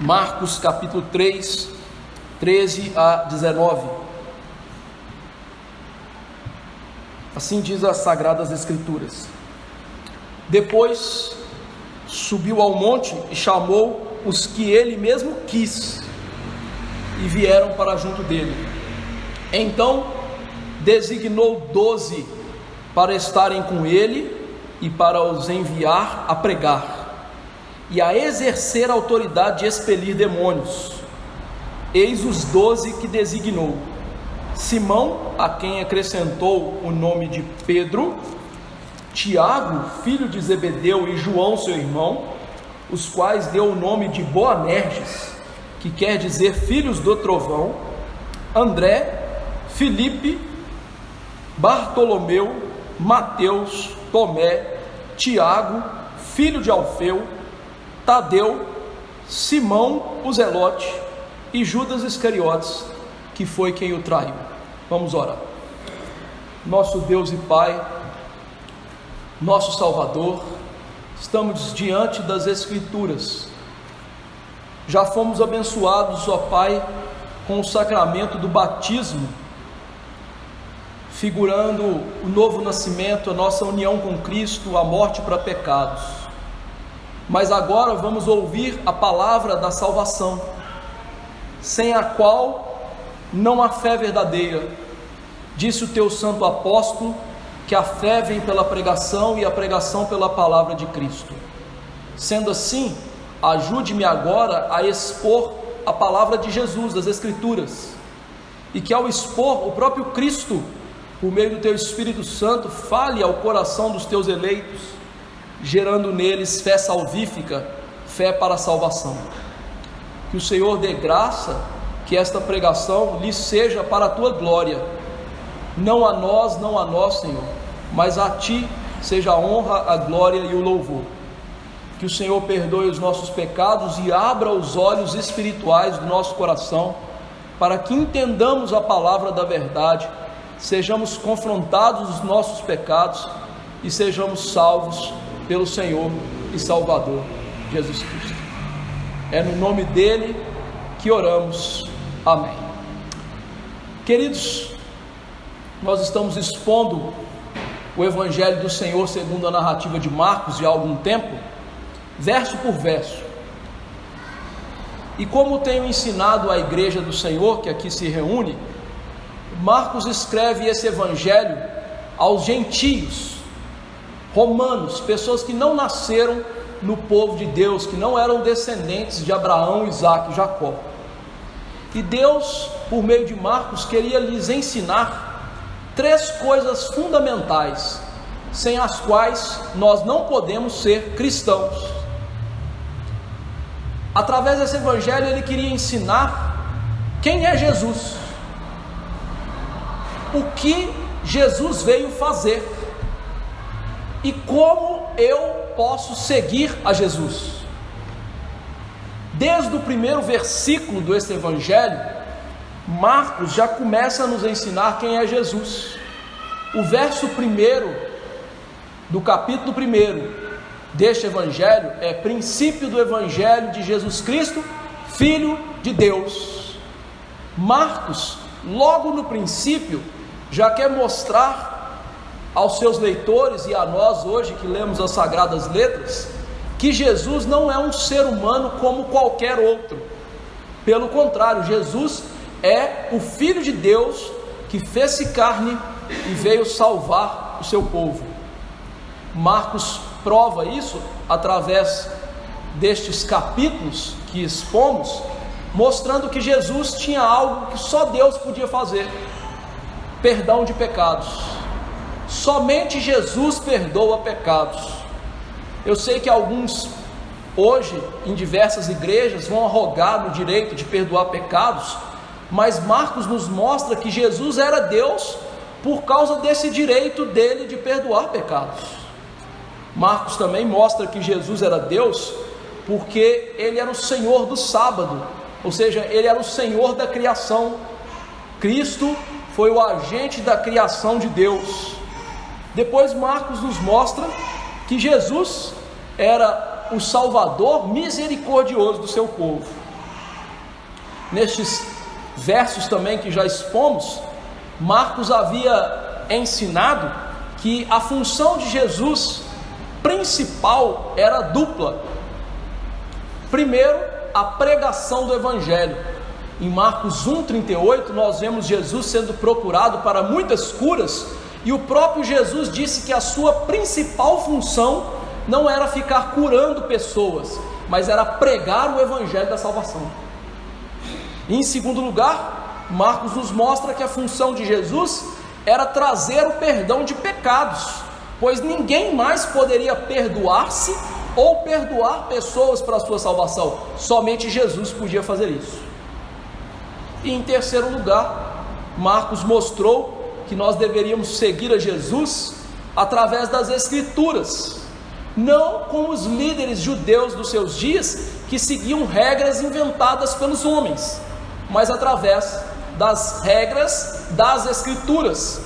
Marcos capítulo 3, 13 a 19. Assim diz as Sagradas Escrituras: Depois subiu ao monte e chamou os que ele mesmo quis, e vieram para junto dele. Então designou 12 para estarem com ele e para os enviar a pregar e a exercer a autoridade de expelir demônios. Eis os 12 que designou: Simão, a quem acrescentou o nome de Pedro, Tiago, filho de Zebedeu, e João, seu irmão, os quais deu o nome de Boanerges, que quer dizer filhos do trovão, André, Filipe, Bartolomeu, Mateus, Tomé, Tiago, filho de Alfeu, Tadeu, Simão o Zelote e Judas Iscariotes, que foi quem o traiu. Vamos orar. Nosso Deus e Pai, nosso Salvador, estamos diante das Escrituras. Já fomos abençoados, ó Pai, com o sacramento do batismo, figurando o novo nascimento, a nossa união com Cristo, a morte para pecados. Mas agora vamos ouvir a palavra da salvação, sem a qual não há fé verdadeira. Disse o teu santo apóstolo que a fé vem pela pregação e a pregação pela palavra de Cristo. Sendo assim, ajude-me agora a expor a palavra de Jesus, das Escrituras, e que ao expor o próprio Cristo, por meio do teu Espírito Santo, fale ao coração dos teus eleitos, gerando neles fé salvífica, fé para a salvação. Que o Senhor dê graça, que esta pregação lhe seja para a tua glória, não a nós, Senhor, mas a ti seja a honra, a glória e o louvor. Que o Senhor perdoe os nossos pecados e abra os olhos espirituais do nosso coração, para que entendamos a palavra da verdade, sejamos confrontados dos nossos pecados e sejamos salvos pelo Senhor e Salvador Jesus Cristo. É no nome dele que oramos. Amém. Queridos, nós estamos expondo o Evangelho do Senhor segundo a narrativa de Marcos já há algum tempo, verso por verso. E como tenho ensinado a igreja do Senhor que aqui se reúne, Marcos escreve esse Evangelho aos gentios, romanos, pessoas que não nasceram no povo de Deus, que não eram descendentes de Abraão, Isaque e Jacó. E Deus, por meio de Marcos, queria lhes ensinar 3 coisas fundamentais, sem as quais nós não podemos ser cristãos. Através desse Evangelho ele queria ensinar quem é Jesus, o que Jesus veio fazer e como eu posso seguir a Jesus. Desde o primeiro versículo desse Evangelho, Marcos já começa a nos ensinar quem é Jesus. O verso 1 do capítulo 1 deste Evangelho é princípio do Evangelho de Jesus Cristo, Filho de Deus. Marcos, logo no princípio, já quer mostrar aos seus leitores e a nós hoje que lemos as Sagradas Letras, que Jesus não é um ser humano como qualquer outro. Pelo contrário, Jesus é o Filho de Deus que fez-se carne e veio salvar o seu povo. Marcos prova isso através destes capítulos que expomos, mostrando que Jesus tinha algo que só Deus podia fazer: perdão de pecados. Somente Jesus perdoa pecados. Eu sei que alguns hoje em diversas igrejas vão arrogar no direito de perdoar pecados, mas Marcos nos mostra que Jesus era Deus por causa desse direito dele de perdoar pecados. Marcos também mostra que Jesus era Deus porque ele era o Senhor do sábado, ou seja, ele era o Senhor da criação. Cristo foi o agente da criação de Deus. Depois Marcos nos mostra que Jesus era o Salvador misericordioso do seu povo. nestes versos também que já expomos, Marcos havia ensinado que a função de Jesus principal era dupla. Primeiro, a pregação do Evangelho. Em Marcos 1,38, nós vemos Jesus sendo procurado para muitas curas, e o próprio Jesus disse que a sua principal função não era ficar curando pessoas, mas era pregar o Evangelho da salvação. E em segundo lugar, Marcos nos mostra que a função de Jesus era trazer o perdão de pecados, pois ninguém mais poderia perdoar-se ou perdoar pessoas para a sua salvação, somente Jesus podia fazer isso. E em terceiro lugar, Marcos mostrou que nós deveríamos seguir a Jesus através das Escrituras, não como os líderes judeus dos seus dias, que seguiam regras inventadas pelos homens, mas através das regras das Escrituras,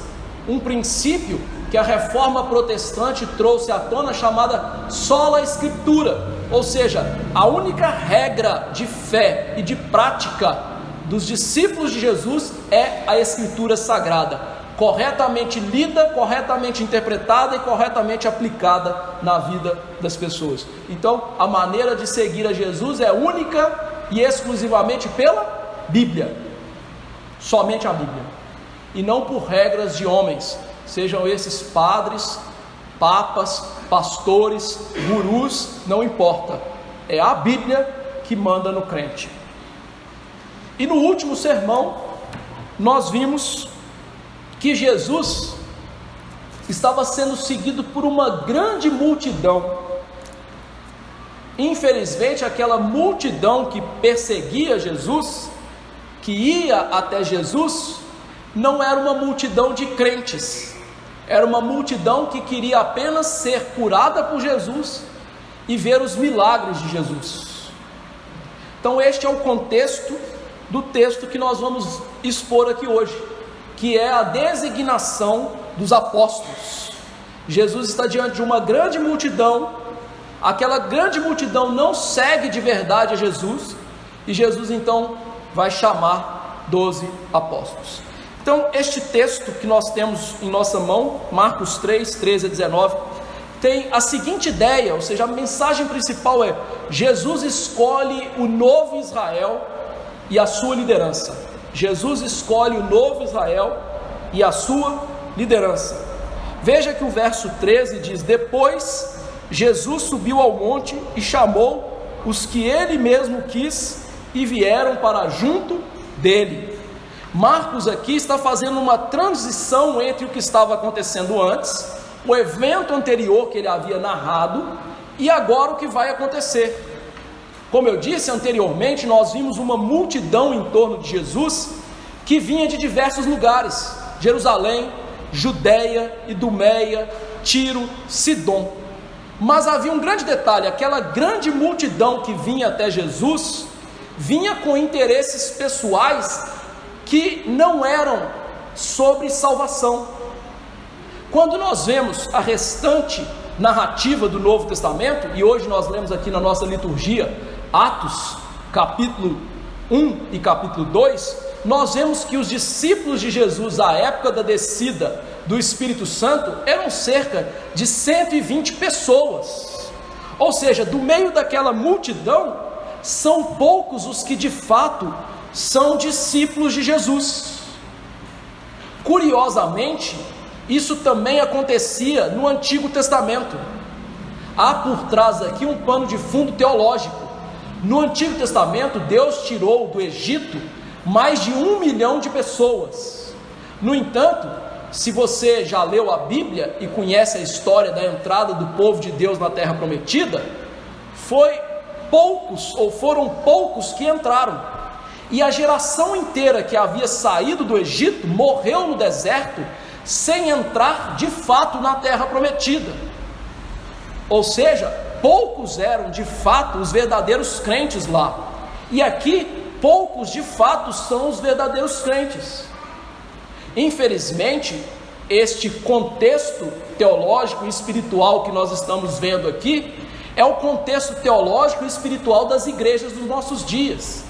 um princípio que a reforma protestante trouxe à tona, chamada sola escritura, ou seja, a única regra de fé e de prática dos discípulos de Jesus é a Escritura Sagrada, corretamente lida, corretamente interpretada e corretamente aplicada na vida das pessoas. Então, a maneira de seguir a Jesus é única e exclusivamente pela Bíblia, somente a Bíblia, e não por regras de homens, sejam esses padres, papas, pastores, gurus, não importa, é a Bíblia que manda no crente. E no último sermão, nós vimos que Jesus estava sendo seguido por uma grande multidão. Infelizmente, aquela multidão que perseguia Jesus, que ia até Jesus, não era uma multidão de crentes, era uma multidão que queria apenas ser curada por Jesus e ver os milagres de Jesus. Então este é o contexto do texto que nós vamos expor aqui hoje, que é a designação dos apóstolos. Jesus está diante de uma grande multidão, aquela grande multidão não segue de verdade a Jesus, e Jesus então vai chamar 12 apóstolos. Então, este texto que nós temos em nossa mão, Marcos 3, 13 a 19, tem a seguinte ideia, ou seja, a mensagem principal é: Jesus escolhe o novo Israel e a sua liderança. Jesus escolhe o novo Israel e a sua liderança. Veja que o verso 13 diz: depois Jesus subiu ao monte e chamou os que ele mesmo quis e vieram para junto dele. Marcos aqui está fazendo uma transição entre o que estava acontecendo antes, o evento anterior que ele havia narrado, e agora o que vai acontecer. Como eu disse anteriormente, nós vimos uma multidão em torno de Jesus, que vinha de diversos lugares: Jerusalém, Judeia, Idumeia, Tiro, Sidom. Mas havia um grande detalhe: aquela grande multidão que vinha até Jesus, vinha com interesses pessoais que não eram sobre salvação. Quando nós vemos a restante narrativa do Novo Testamento, e hoje nós lemos aqui na nossa liturgia Atos, capítulo 1 e capítulo 2, nós vemos que os discípulos de Jesus, à época da descida do Espírito Santo, eram cerca de 120 pessoas, ou seja, do meio daquela multidão, são poucos os que de fato são discípulos de Jesus. Curiosamente, isso também acontecia no Antigo Testamento. Há por trás aqui um pano de fundo teológico. No Antigo Testamento, Deus tirou do Egito mais de 1 milhão de pessoas. No entanto, se você já leu a Bíblia e conhece a história da entrada do povo de Deus na Terra Prometida, foram poucos que entraram. E a geração inteira que havia saído do Egito morreu no deserto sem entrar de fato na Terra Prometida. Ou seja, poucos eram de fato os verdadeiros crentes lá. E aqui, poucos de fato são os verdadeiros crentes. Infelizmente, este contexto teológico e espiritual que nós estamos vendo aqui é o contexto teológico e espiritual das igrejas dos nossos dias,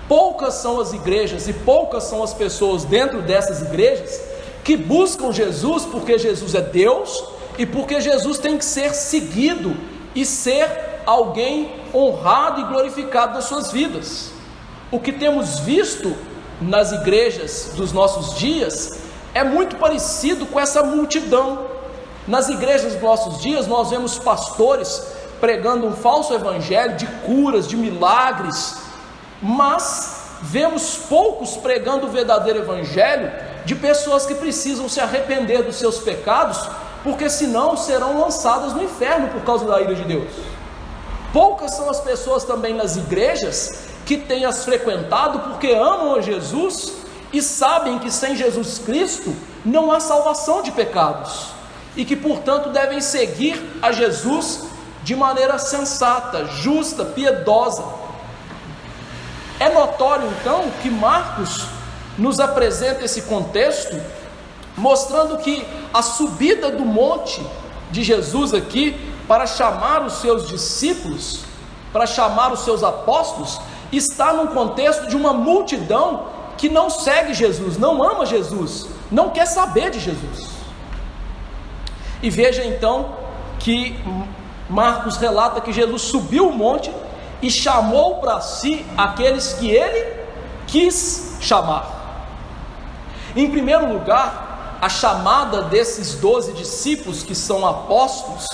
poucas são as igrejas e poucas são as pessoas dentro dessas igrejas que buscam Jesus porque Jesus é Deus e porque Jesus tem que ser seguido e ser alguém honrado e glorificado nas suas vidas. O que temos visto nas igrejas dos nossos dias é muito parecido com essa multidão. Nas igrejas dos nossos dias nós vemos pastores pregando um falso evangelho de curas, de milagres, mas vemos poucos pregando o verdadeiro evangelho de pessoas que precisam se arrepender dos seus pecados, porque senão serão lançadas no inferno por causa da ira de Deus. Poucas são as pessoas também nas igrejas que têm as frequentado porque amam a Jesus e sabem que sem Jesus Cristo não há salvação de pecados, e que portanto devem seguir a Jesus de maneira sensata, justa, piedosa. É notório então que Marcos nos apresenta esse contexto, mostrando que a subida do monte de Jesus aqui, para chamar os seus discípulos, para chamar os seus apóstolos, está num contexto de uma multidão que não segue Jesus, não ama Jesus, não quer saber de Jesus. E veja então que Marcos relata que Jesus subiu o monte e chamou para si aqueles que ele quis chamar. Em primeiro lugar, a chamada desses 12 discípulos que são apóstolos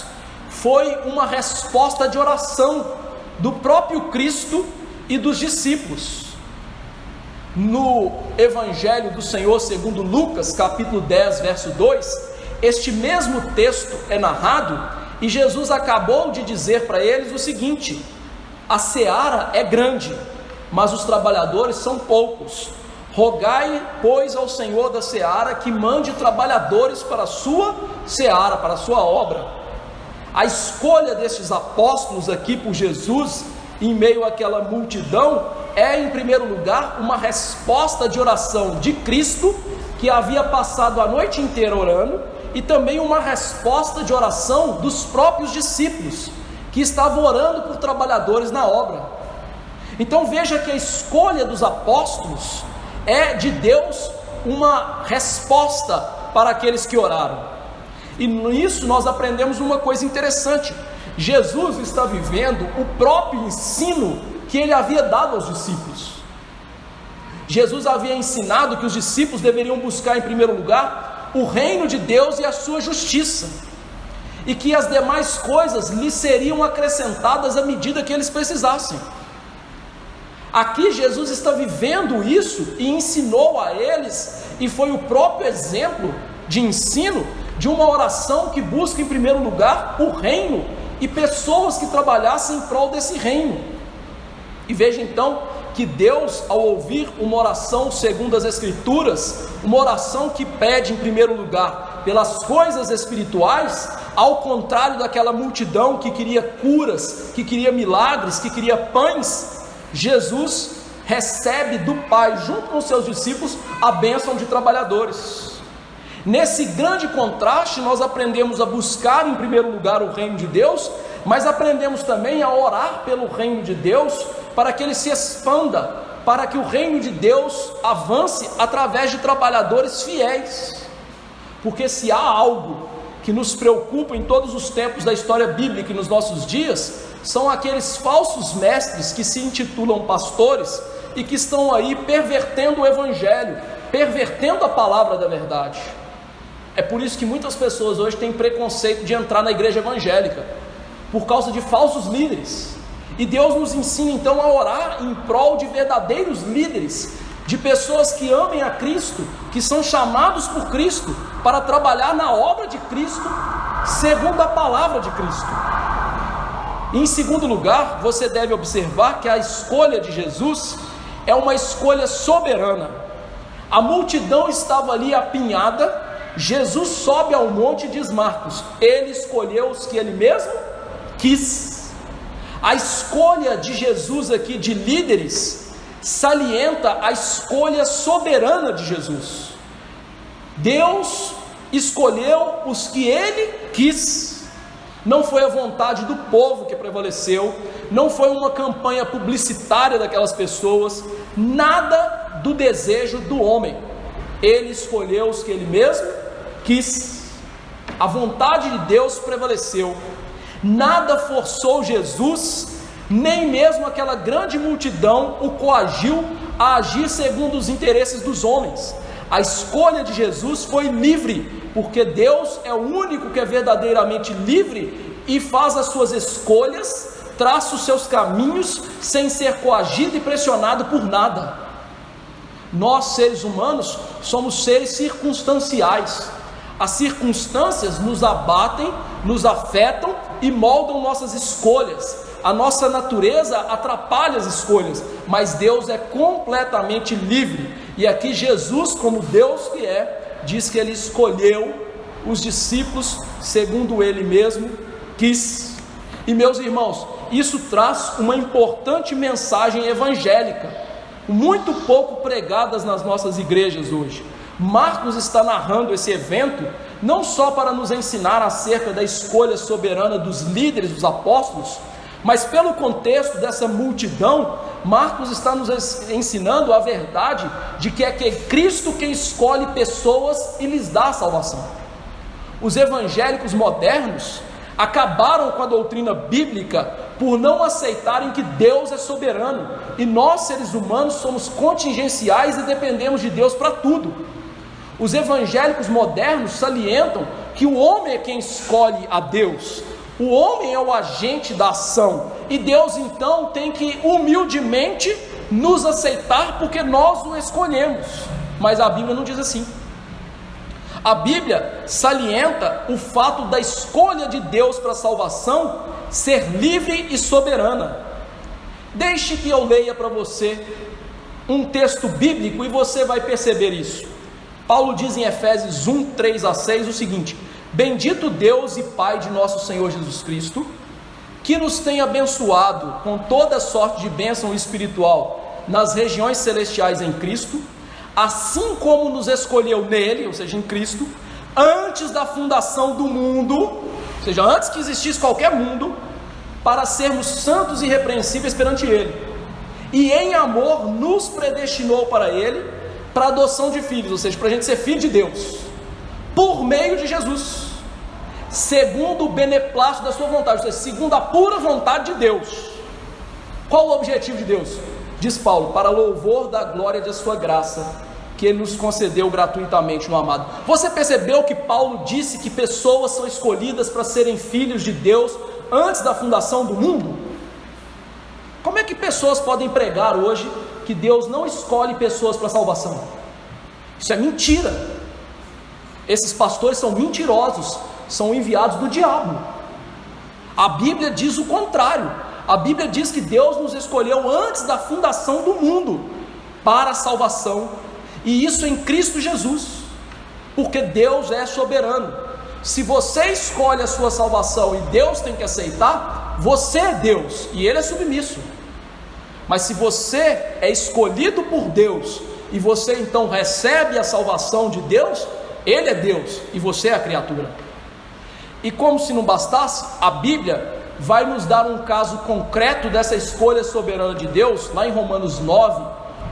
foi uma resposta de oração do próprio Cristo e dos discípulos. No Evangelho do Senhor segundo Lucas, capítulo 10, verso 2, este mesmo texto é narrado e Jesus acabou de dizer para eles o seguinte: a seara é grande, mas os trabalhadores são poucos. Rogai, pois, ao Senhor da seara que mande trabalhadores para a sua seara, para a sua obra. A escolha destes apóstolos aqui por Jesus, em meio àquela multidão, é em primeiro lugar uma resposta de oração de Cristo, que havia passado a noite inteira orando, e também uma resposta de oração dos próprios discípulos, que estavam orando por trabalhadores na obra. Então veja que a escolha dos apóstolos é de Deus uma resposta para aqueles que oraram. E nisso nós aprendemos uma coisa interessante: Jesus está vivendo o próprio ensino que ele havia dado aos discípulos. Jesus havia ensinado que os discípulos deveriam buscar em primeiro lugar o reino de Deus e a sua justiça, e que as demais coisas lhes seriam acrescentadas à medida que eles precisassem. Aqui Jesus está vivendo isso e ensinou a eles, e foi o próprio exemplo de ensino de uma oração que busca em primeiro lugar o reino e pessoas que trabalhassem em prol desse reino. E veja então que Deus, ao ouvir uma oração segundo as Escrituras, uma oração que pede em primeiro lugar pelas coisas espirituais, ao contrário daquela multidão que queria curas, que queria milagres, que queria pães, Jesus recebe do Pai, junto com seus discípulos, a bênção de trabalhadores. Nesse grande contraste, nós aprendemos a buscar em primeiro lugar o reino de Deus, mas aprendemos também a orar pelo reino de Deus, para que ele se expanda, para que o reino de Deus avance através de trabalhadores fiéis. Porque se há algo que nos preocupa em todos os tempos da história bíblica e nos nossos dias, são aqueles falsos mestres que se intitulam pastores e que estão aí pervertendo o evangelho, pervertendo a palavra da verdade. É por isso que muitas pessoas hoje têm preconceito de entrar na igreja evangélica, por causa de falsos líderes. E Deus nos ensina então a orar em prol de verdadeiros líderes, de pessoas que amem a Cristo, que são chamados por Cristo para trabalhar na obra de Cristo, segundo a palavra de Cristo. Em segundo lugar, você deve observar que a escolha de Jesus é uma escolha soberana. A multidão estava ali apinhada, Jesus sobe ao monte e diz Marcos, ele escolheu os que ele mesmo quis. A escolha de Jesus aqui de líderes salienta a escolha soberana de Jesus. Deus escolheu os que ele quis. Não foi a vontade do povo que prevaleceu, não foi uma campanha publicitária daquelas pessoas, nada do desejo do homem. Ele escolheu os que ele mesmo quis. A vontade de Deus prevaleceu. Nada forçou Jesus, nem mesmo aquela grande multidão o coagiu a agir segundo os interesses dos homens. A escolha de Jesus foi livre, porque Deus é o único que é verdadeiramente livre e faz as suas escolhas, traça os seus caminhos sem ser coagido e pressionado por nada. Nós, seres humanos, somos seres circunstanciais. As circunstâncias nos abatem, nos afetam e moldam nossas escolhas. A nossa natureza atrapalha as escolhas, mas Deus é completamente livre. E aqui Jesus, como Deus que é, diz que Ele escolheu os discípulos segundo Ele mesmo quis. E meus irmãos, isso traz uma importante mensagem evangélica, muito pouco pregadas nas nossas igrejas hoje. Marcos está narrando esse evento não só para nos ensinar acerca da escolha soberana dos líderes, dos apóstolos, mas pelo contexto dessa multidão, Marcos está nos ensinando a verdade de que é Cristo quem escolhe pessoas e lhes dá a salvação. Os evangélicos modernos acabaram com a doutrina bíblica por não aceitarem que Deus é soberano, e nós, seres humanos, somos contingenciais e dependemos de Deus para tudo. Os evangélicos modernos salientam que o homem é quem escolhe a Deus, o homem é o agente da ação, e Deus então tem que humildemente nos aceitar porque nós o escolhemos. Mas a Bíblia não diz assim. A Bíblia salienta o fato da escolha de Deus para a salvação ser livre e soberana. Deixe que eu leia para você um texto bíblico e você vai perceber isso. Paulo diz em Efésios 1, 3 a 6 o seguinte: bendito Deus e Pai de nosso Senhor Jesus Cristo, que nos tem abençoado com toda sorte de bênção espiritual nas regiões celestiais em Cristo, assim como nos escolheu nele, ou seja, em Cristo, antes da fundação do mundo, ou seja, antes que existisse qualquer mundo, para sermos santos e irrepreensíveis perante ele, e em amor nos predestinou para ele, para a adoção de filhos, ou seja, para a gente ser filho de Deus, por meio de Jesus, segundo o beneplácito da sua vontade, ou seja, segundo a pura vontade de Deus. Qual o objetivo de Deus? Diz Paulo, para louvor da glória de sua graça, que Ele nos concedeu gratuitamente no amado. Você percebeu que Paulo disse que pessoas são escolhidas para serem filhos de Deus antes da fundação do mundo? Como é que pessoas podem pregar hoje que Deus não escolhe pessoas para salvação? Isso é mentira. Esses pastores são mentirosos, são enviados do diabo. A Bíblia diz o contrário. A Bíblia diz que Deus nos escolheu antes da fundação do mundo para a salvação, e isso em Cristo Jesus, porque Deus é soberano. Se você escolhe a sua salvação e Deus tem que aceitar, você é Deus e Ele é submisso. Mas se você é escolhido por Deus e você então recebe a salvação de Deus, Ele é Deus e você é a criatura. E como se não bastasse, a Bíblia vai nos dar um caso concreto dessa escolha soberana de Deus, lá em Romanos 9,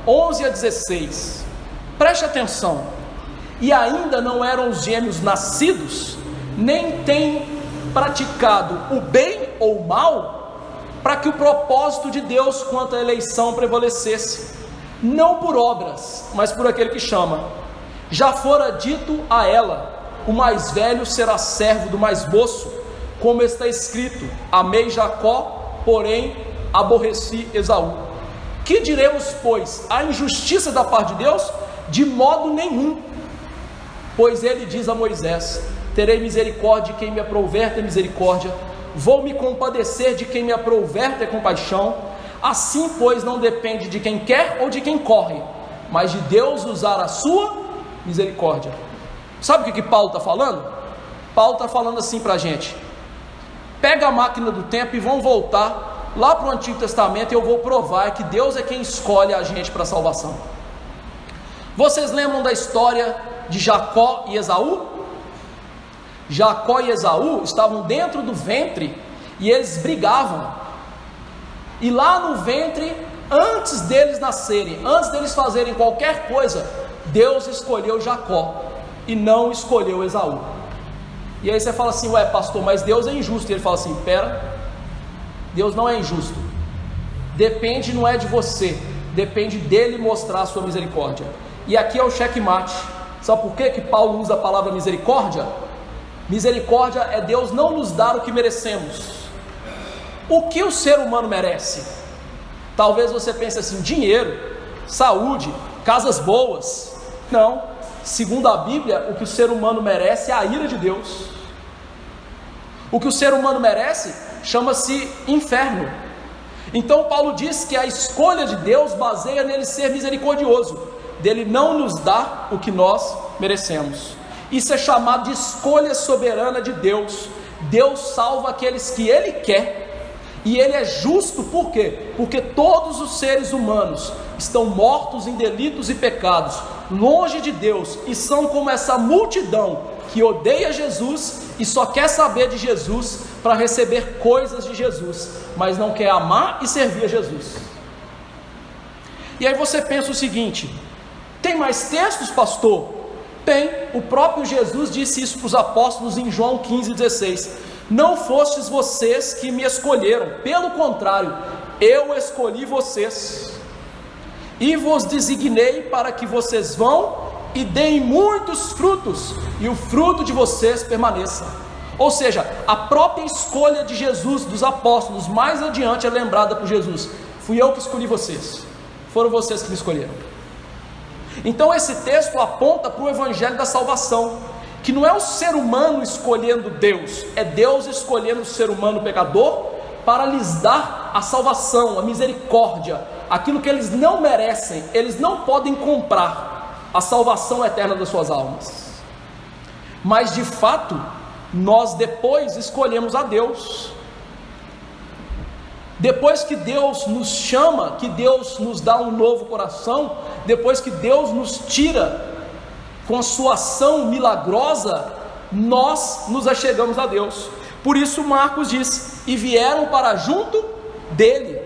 11 a 16. Preste atenção: e ainda não eram os gêmeos nascidos, nem têm praticado o bem ou o mal, para que o propósito de Deus quanto à eleição prevalecesse, não por obras, mas por aquele que chama. Já fora dito a ela: o mais velho será servo do mais moço, como está escrito: amei Jacó, porém aborreci Esaú. Que diremos, pois? A injustiça da parte de Deus? De modo nenhum, pois ele diz a Moisés: terei misericórdia de quem me aprouver ter misericórdia, vou me compadecer de quem me aprouver ter compaixão. Assim, pois, não depende de quem quer ou de quem corre, mas de Deus usar a sua misericórdia. Sabe o que Paulo está falando? Paulo está falando assim para a gente: pega a máquina do tempo e vão voltar lá para o Antigo Testamento, e eu vou provar que Deus é quem escolhe a gente para a salvação. Vocês lembram da história de Jacó e Esaú? Jacó e Esaú estavam dentro do ventre e eles brigavam. E lá no ventre, antes deles nascerem, antes deles fazerem qualquer coisa, Deus escolheu Jacó e não escolheu Esaú. E aí você fala assim: ué pastor, mas Deus é injusto. E ele fala assim: pera, Deus não é injusto, depende, não é de você, depende dele mostrar a sua misericórdia. E aqui é o checkmate. Sabe por que Paulo usa a palavra misericórdia? Misericórdia é Deus não nos dar o que merecemos. O que o ser humano merece? Talvez você pense assim: dinheiro, saúde, casas boas. Não, segundo a Bíblia, o que o ser humano merece é a ira de Deus. O que o ser humano merece chama-se inferno. Então Paulo diz que a escolha de Deus baseia nele ser misericordioso, dele não nos dar o que nós merecemos. Isso é chamado de escolha soberana de Deus. Deus salva aqueles que Ele quer, e Ele é justo. Por quê? Porque todos os seres humanos estão mortos em delitos e pecados, longe de Deus, e são como essa multidão que odeia Jesus e só quer saber de Jesus para receber coisas de Jesus, mas não quer amar e servir a Jesus. E aí você pensa o seguinte: tem mais textos, pastor? Tem. O próprio Jesus disse isso para os apóstolos em João 15,16: não fostes vocês que me escolheram, pelo contrário, eu escolhi vocês, e vos designei para que vocês vão e deem muitos frutos, e o fruto de vocês permaneça. Ou seja, a própria escolha de Jesus, dos apóstolos, mais adiante é lembrada por Jesus: fui eu que escolhi vocês, foram vocês que me escolheram. Então esse texto aponta para o evangelho da salvação, que não é o ser humano escolhendo Deus, é Deus escolhendo o ser humano pecador para lhes dar a salvação, a misericórdia, aquilo que eles não merecem. Eles não podem comprar a salvação eterna das suas almas, mas de fato nós depois escolhemos a Deus. Depois que Deus nos chama, que Deus nos dá um novo coração, depois que Deus nos tira com a sua ação milagrosa, nós nos achegamos a Deus. Por isso Marcos diz: e vieram para junto dele.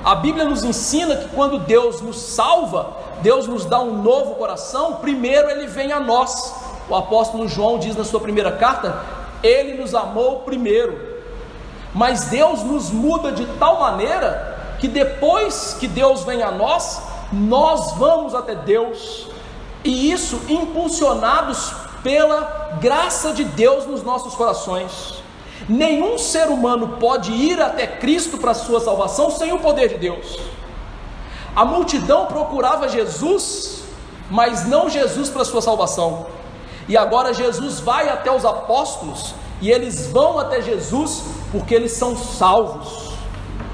A Bíblia nos ensina que quando Deus nos salva, Deus nos dá um novo coração, primeiro Ele vem a nós. O apóstolo João diz na sua primeira carta: Ele nos amou primeiro. Mas Deus nos muda de tal maneira que depois que Deus vem a nós, nós vamos até Deus, e isso impulsionados pela graça de Deus nos nossos corações. Nenhum ser humano pode ir até Cristo para a sua salvação sem o poder de Deus. A multidão procurava Jesus, mas não Jesus para a sua salvação. E agora Jesus vai até os apóstolos, e eles vão até Jesus porque eles são salvos.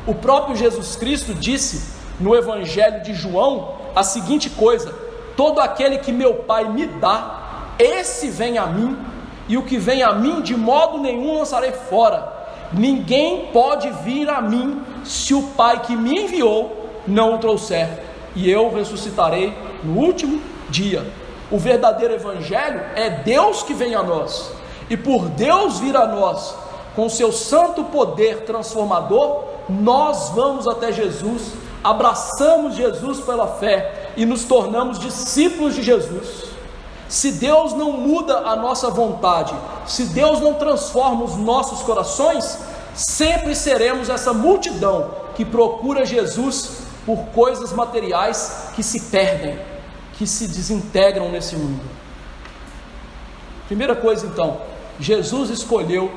O próprio Jesus Cristo disse no Evangelho de João a seguinte coisa: todo aquele que meu Pai me dá, esse vem a mim, e o que vem a mim de modo nenhum lançarei fora. Ninguém pode vir a mim se o Pai que me enviou não o trouxer, e eu ressuscitarei no último dia. O verdadeiro Evangelho é Deus que vem a nós, e por Deus vir a nós com seu santo poder transformador, nós vamos até Jesus, abraçamos Jesus pela fé e nos tornamos discípulos de Jesus. Se Deus não muda a nossa vontade, se Deus não transforma os nossos corações, sempre seremos essa multidão que procura Jesus por coisas materiais que se perdem, que se desintegram nesse mundo. Primeira coisa então, Jesus escolheu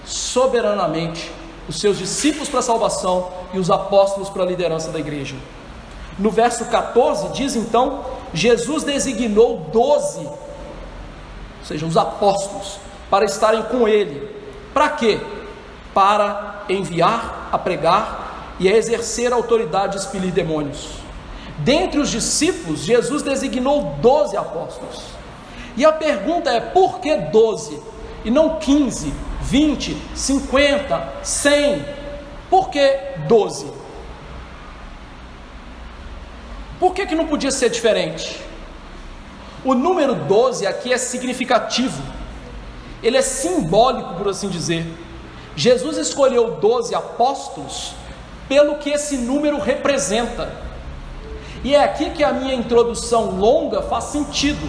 soberanamente os seus discípulos para a salvação e os apóstolos para a liderança da igreja. No verso 14 diz então: Jesus designou 12, ou seja, os apóstolos, para estarem com ele. Para quê? Para enviar a pregar e a exercer a autoridade de expelir demônios. Dentre os discípulos, Jesus designou 12 apóstolos. E a pergunta é: por que 12 e não 15, 20, 50, 100? Por que 12? Por que não podia ser diferente? O número 12 aqui é significativo, ele é simbólico, por assim dizer. Jesus escolheu 12 apóstolos pelo que esse número representa. E é aqui que a minha introdução longa faz sentido,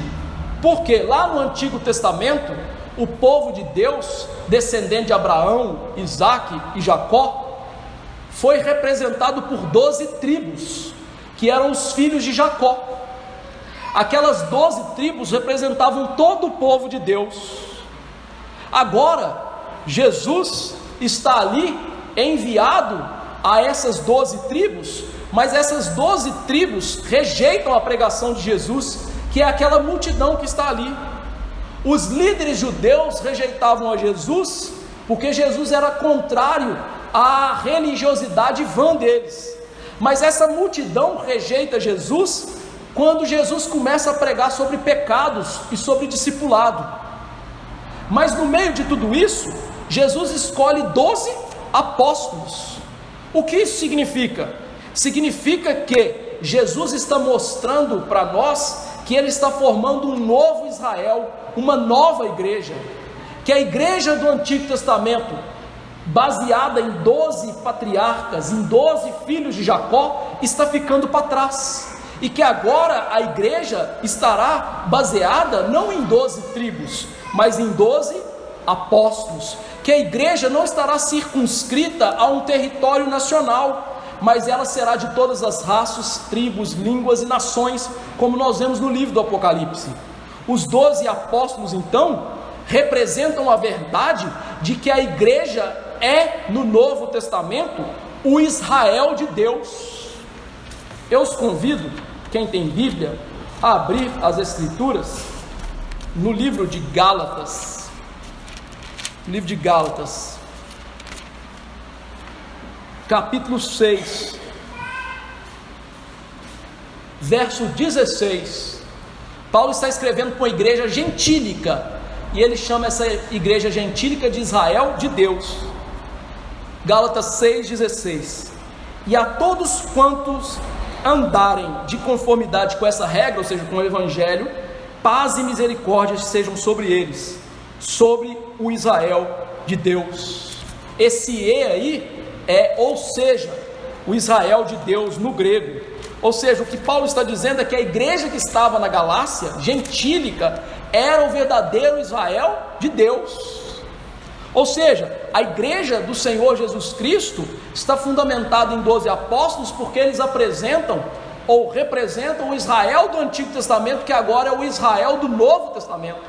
porque lá no Antigo Testamento, o povo de Deus, descendente de Abraão, Isaque e Jacó, foi representado por 12 tribos, que eram os filhos de Jacó. Aquelas 12 tribos representavam todo o povo de Deus. Agora, Jesus está ali enviado a essas 12 tribos, mas essas 12 tribos rejeitam a pregação de Jesus, que é aquela multidão que está ali. Os líderes judeus rejeitavam a Jesus, porque Jesus era contrário à religiosidade vã deles. Mas essa multidão rejeita Jesus quando Jesus começa a pregar sobre pecados e sobre discipulado. Mas no meio de tudo isso, Jesus escolhe 12 apóstolos. O que isso significa? Significa que Jesus está mostrando para nós que Ele está formando um novo Israel, uma nova igreja, que a igreja do Antigo Testamento, baseada em 12 patriarcas, em 12 filhos de Jacó, está ficando para trás, e que agora a igreja estará baseada não em 12 tribos, mas em 12 apóstolos, que a igreja não estará circunscrita a um território nacional, mas ela será de todas as raças, tribos, línguas e nações, como nós vemos no livro do Apocalipse. Os 12 apóstolos, então, representam a verdade de que a igreja é, no Novo Testamento, o Israel de Deus. Eu os convido, quem tem Bíblia, a abrir as Escrituras no livro de Gálatas. Livro de Gálatas, capítulo 6, verso 16. Paulo está escrevendo para uma igreja gentílica, e ele chama essa igreja gentílica de Israel de Deus. Gálatas 6,16. E a todos quantos andarem de conformidade com essa regra, ou seja, com o Evangelho, paz e misericórdia sejam sobre eles, sobre o Israel de Deus. Esse E aí é, ou seja, o Israel de Deus no grego. Ou seja, o que Paulo está dizendo é que a igreja que estava na Galácia, gentílica, era o verdadeiro Israel de Deus. Ou seja, a igreja do Senhor Jesus Cristo está fundamentada em 12 apóstolos, porque eles apresentam ou representam o Israel do Antigo Testamento, que agora é o Israel do Novo Testamento.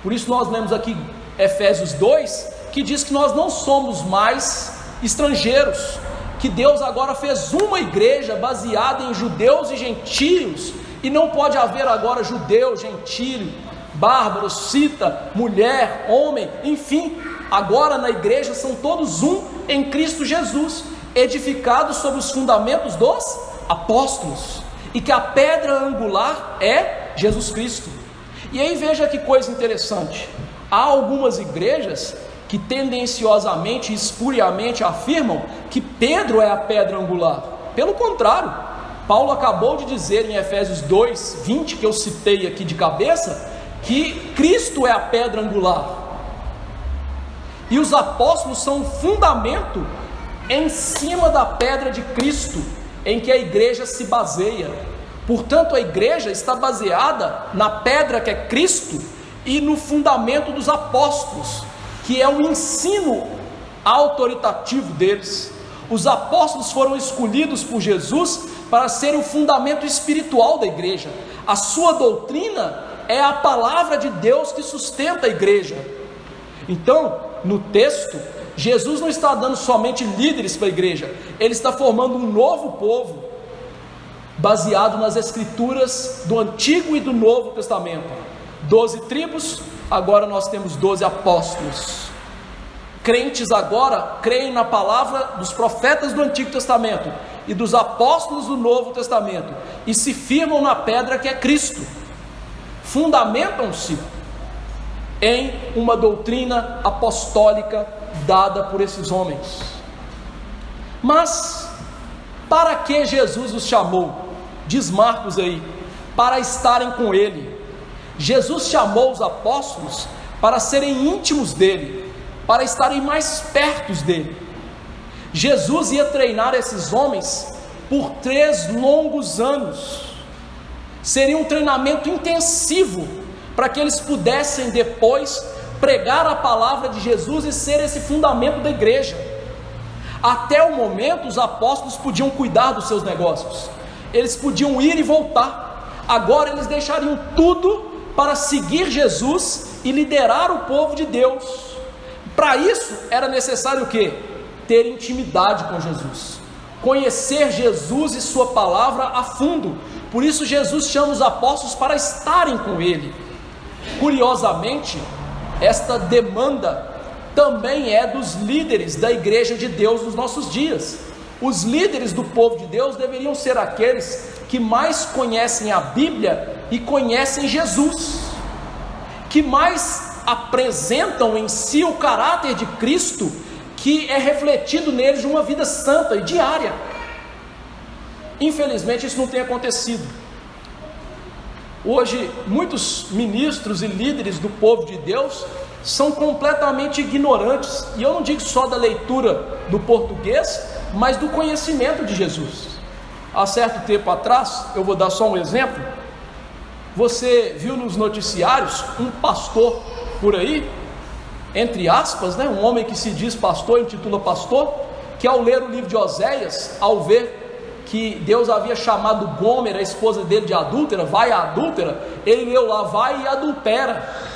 Por isso nós lemos aqui Efésios 2, que diz que nós não somos mais estrangeiros, que Deus agora fez uma igreja baseada em judeus e gentios, e não pode haver agora judeu, gentio, bárbaro, cita, mulher, homem, enfim, agora na igreja são todos um em Cristo Jesus, edificados sobre os fundamentos dos apóstolos, e que a pedra angular é Jesus Cristo. E aí veja que coisa interessante, há algumas igrejas que tendenciosamente e espuriamente afirmam que Pedro é a pedra angular. Pelo contrário, Paulo acabou de dizer em Efésios 2, 20, que eu citei aqui de cabeça, que Cristo é a pedra angular, e os apóstolos são o fundamento em cima da pedra de Cristo, em que a igreja se baseia. Portanto, a igreja está baseada na pedra que é Cristo e no fundamento dos apóstolos, que é o ensino autoritativo deles. Os apóstolos foram escolhidos por Jesus para ser o fundamento espiritual da igreja. A sua doutrina é a palavra de Deus que sustenta a igreja. Então, no texto, Jesus não está dando somente líderes para a igreja, Ele está formando um novo povo, baseado nas escrituras do Antigo e do Novo Testamento. 12 tribos, agora nós temos 12 apóstolos. Crentes agora creem na palavra dos profetas do Antigo Testamento e dos apóstolos do Novo Testamento, e se firmam na pedra que é Cristo. Fundamentam-se em uma doutrina apostólica dada por esses homens. Mas para que Jesus os chamou? Diz Marcos aí, para estarem com Ele. Jesus chamou os apóstolos para serem íntimos dele, para estarem mais perto dele. Jesus ia treinar esses homens por 3 longos anos. Seria um treinamento intensivo para que eles pudessem depois pregar a palavra de Jesus e ser esse fundamento da igreja. Até o momento, os apóstolos podiam cuidar dos seus negócios, eles podiam ir e voltar. Agora eles deixariam tudo para seguir Jesus e liderar o povo de Deus. Para isso era necessário o quê? Ter intimidade com Jesus, conhecer Jesus e sua palavra a fundo. Por isso Jesus chama os apóstolos para estarem com ele. Curiosamente, esta demanda também é dos líderes da igreja de Deus nos nossos dias. Os líderes do povo de Deus deveriam ser aqueles que mais conhecem a Bíblia e conhecem Jesus, que mais apresentam em si o caráter de Cristo, que é refletido neles de uma vida santa e diária. Infelizmente isso não tem acontecido. Hoje muitos ministros e líderes do povo de Deus são completamente ignorantes, e eu não digo só da leitura do português, mas do conhecimento de Jesus. Há certo tempo atrás, eu vou dar só um exemplo, você viu nos noticiários um pastor por aí, entre aspas, um homem que se diz pastor, intitula pastor, que ao ler o livro de Oséias, ao ver que Deus havia chamado Gomer, a esposa dele, de adúltera, vai a adúltera, ele leu lá, vai e adultera,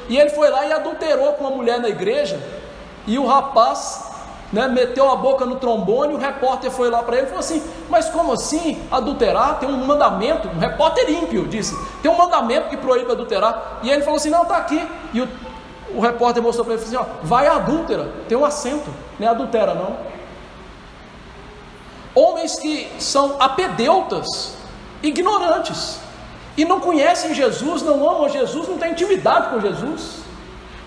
e ele foi lá e adulterou com uma mulher na igreja, e o rapaz meteu a boca no trombone. O repórter foi lá para ele e falou assim: mas como assim adulterar? Tem um mandamento. Um repórter ímpio disse: tem um mandamento que proíbe adulterar. E ele falou assim: não, está aqui. E o repórter mostrou para ele e falou assim: vai a adúltera, tem um acento, não é adultera não. Homens que são apedeutas, ignorantes, e não conhecem Jesus, não amam Jesus, não têm intimidade com Jesus.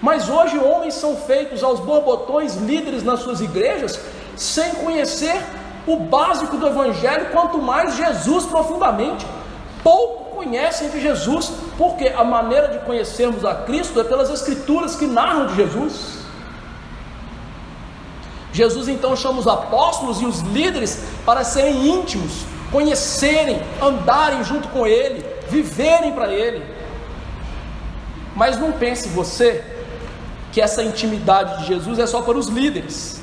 Mas hoje homens são feitos aos borbotões, líderes nas suas igrejas, sem conhecer o básico do Evangelho, quanto mais Jesus profundamente. Pouco conhecem de Jesus, porque a maneira de conhecermos a Cristo é pelas Escrituras que narram de Jesus. Jesus então chama os apóstolos e os líderes para serem íntimos, conhecerem, andarem junto com Ele, viverem para Ele. Mas não pense você que essa intimidade de Jesus é só para os líderes.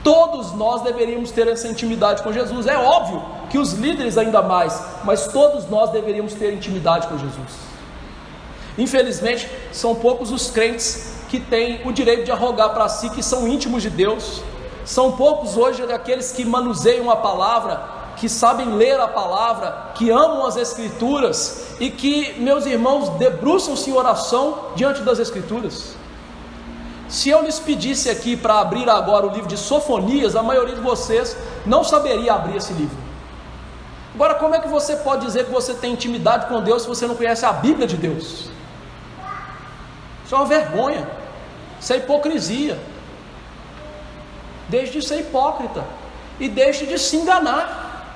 Todos nós deveríamos ter essa intimidade com Jesus. É óbvio que os líderes ainda mais, mas todos nós deveríamos ter intimidade com Jesus. Infelizmente, são poucos os crentes que têm o direito de arrogar para si que são íntimos de Deus. São poucos hoje aqueles que manuseiam a palavra, que sabem ler a palavra, que amam as Escrituras e que, meus irmãos, debruçam-se em oração diante das Escrituras. Se eu lhes pedisse aqui para abrir agora o livro de Sofonias, a maioria de vocês não saberia abrir esse livro. Agora, como é que você pode dizer que você tem intimidade com Deus se você não conhece a Bíblia de Deus? Isso é uma vergonha, isso é hipocrisia. Deixe de ser hipócrita e deixe de se enganar.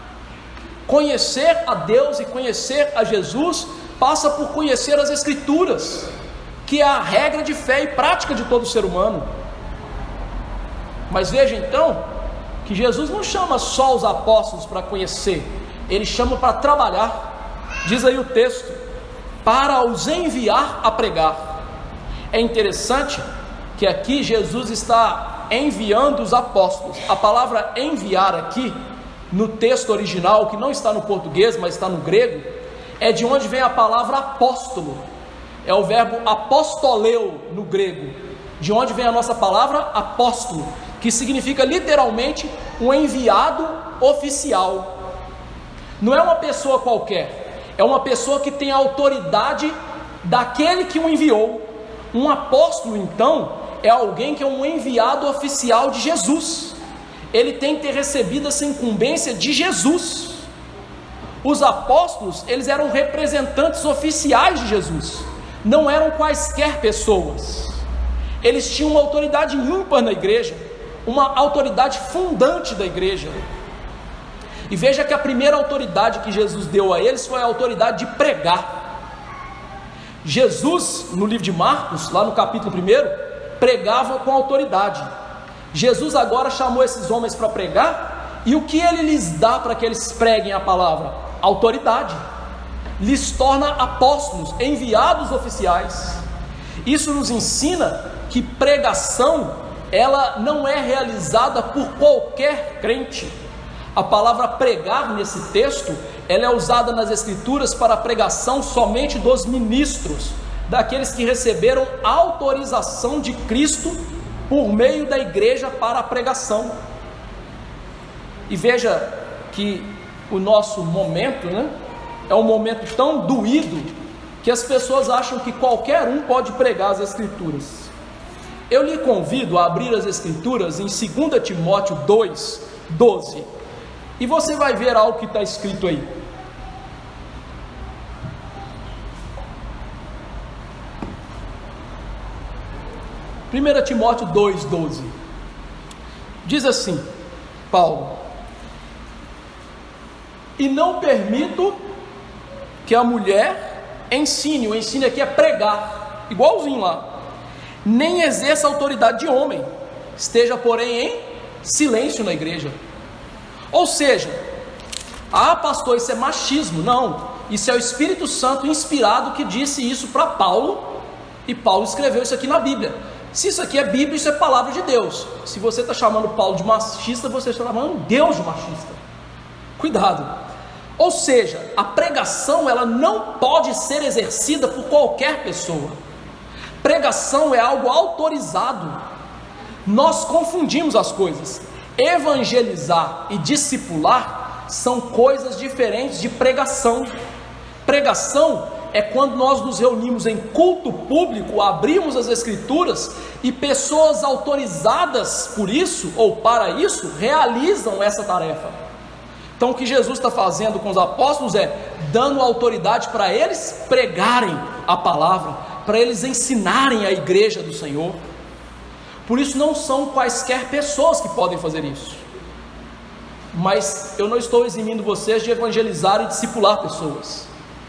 Conhecer a Deus e conhecer a Jesus passa por conhecer as Escrituras, que é a regra de fé e prática de todo ser humano. Mas veja então, que Jesus não chama só os apóstolos para conhecer, Ele chama para trabalhar. Diz aí o texto: para os enviar a pregar. É interessante que aqui Jesus está enviando os apóstolos. A palavra enviar aqui, no texto original, que não está no português, mas está no grego, é de onde vem a palavra apóstolo. É o verbo apostoleu no grego, de onde vem a nossa palavra apóstolo, que significa literalmente um enviado oficial. Não é uma pessoa qualquer, é uma pessoa que tem a autoridade daquele que o enviou. Um apóstolo, então, é alguém que é um enviado oficial de Jesus. Ele tem que ter recebido essa incumbência de Jesus. Os apóstolos, eles eram representantes oficiais de Jesus, não eram quaisquer pessoas. Eles tinham uma autoridade ímpar na igreja, uma autoridade fundante da igreja. E veja que a primeira autoridade que Jesus deu a eles foi a autoridade de pregar. Jesus, no livro de Marcos, lá no capítulo 1, pregava com autoridade. Jesus agora chamou esses homens para pregar, E o que ele lhes dá para que eles preguem a palavra? Autoridade. Lhes torna apóstolos, enviados oficiais. Isso nos ensina que pregação, ela não é realizada por qualquer crente. A palavra pregar nesse texto, ela é usada nas Escrituras para a pregação somente dos ministros, daqueles que receberam autorização de Cristo por meio da igreja para a pregação. E veja que o nosso momento, é um momento tão doído que as pessoas acham que qualquer um pode pregar as Escrituras. Eu lhe convido a abrir as Escrituras em 2 Timóteo 2, 12, e você vai ver algo que está escrito aí. Primeira Timóteo 2, 12, diz assim, Paulo: e não permito que a mulher ensine, o ensine aqui é pregar, igualzinho lá, nem exerça autoridade de homem, esteja porém em silêncio na igreja. Ou seja, pastor, isso é machismo. Não, isso é o Espírito Santo inspirado que disse isso para Paulo, e Paulo escreveu isso aqui na Bíblia. Se isso aqui é Bíblia, isso é palavra de Deus. Se você está chamando Paulo de machista, você está chamando Deus de machista. Cuidado. Ou seja, a pregação, ela não pode ser exercida por qualquer pessoa. Pregação é algo autorizado. Nós confundimos as coisas. Evangelizar e discipular são coisas diferentes de pregação. Pregação é quando nós nos reunimos em culto público, abrimos as Escrituras e pessoas autorizadas por isso ou para isso realizam essa tarefa. Então o que Jesus está fazendo com os apóstolos é dando autoridade para eles pregarem a palavra, para eles ensinarem a igreja do Senhor. Por isso não são quaisquer pessoas que podem fazer isso. Mas eu não estou eximindo vocês de evangelizar e discipular pessoas,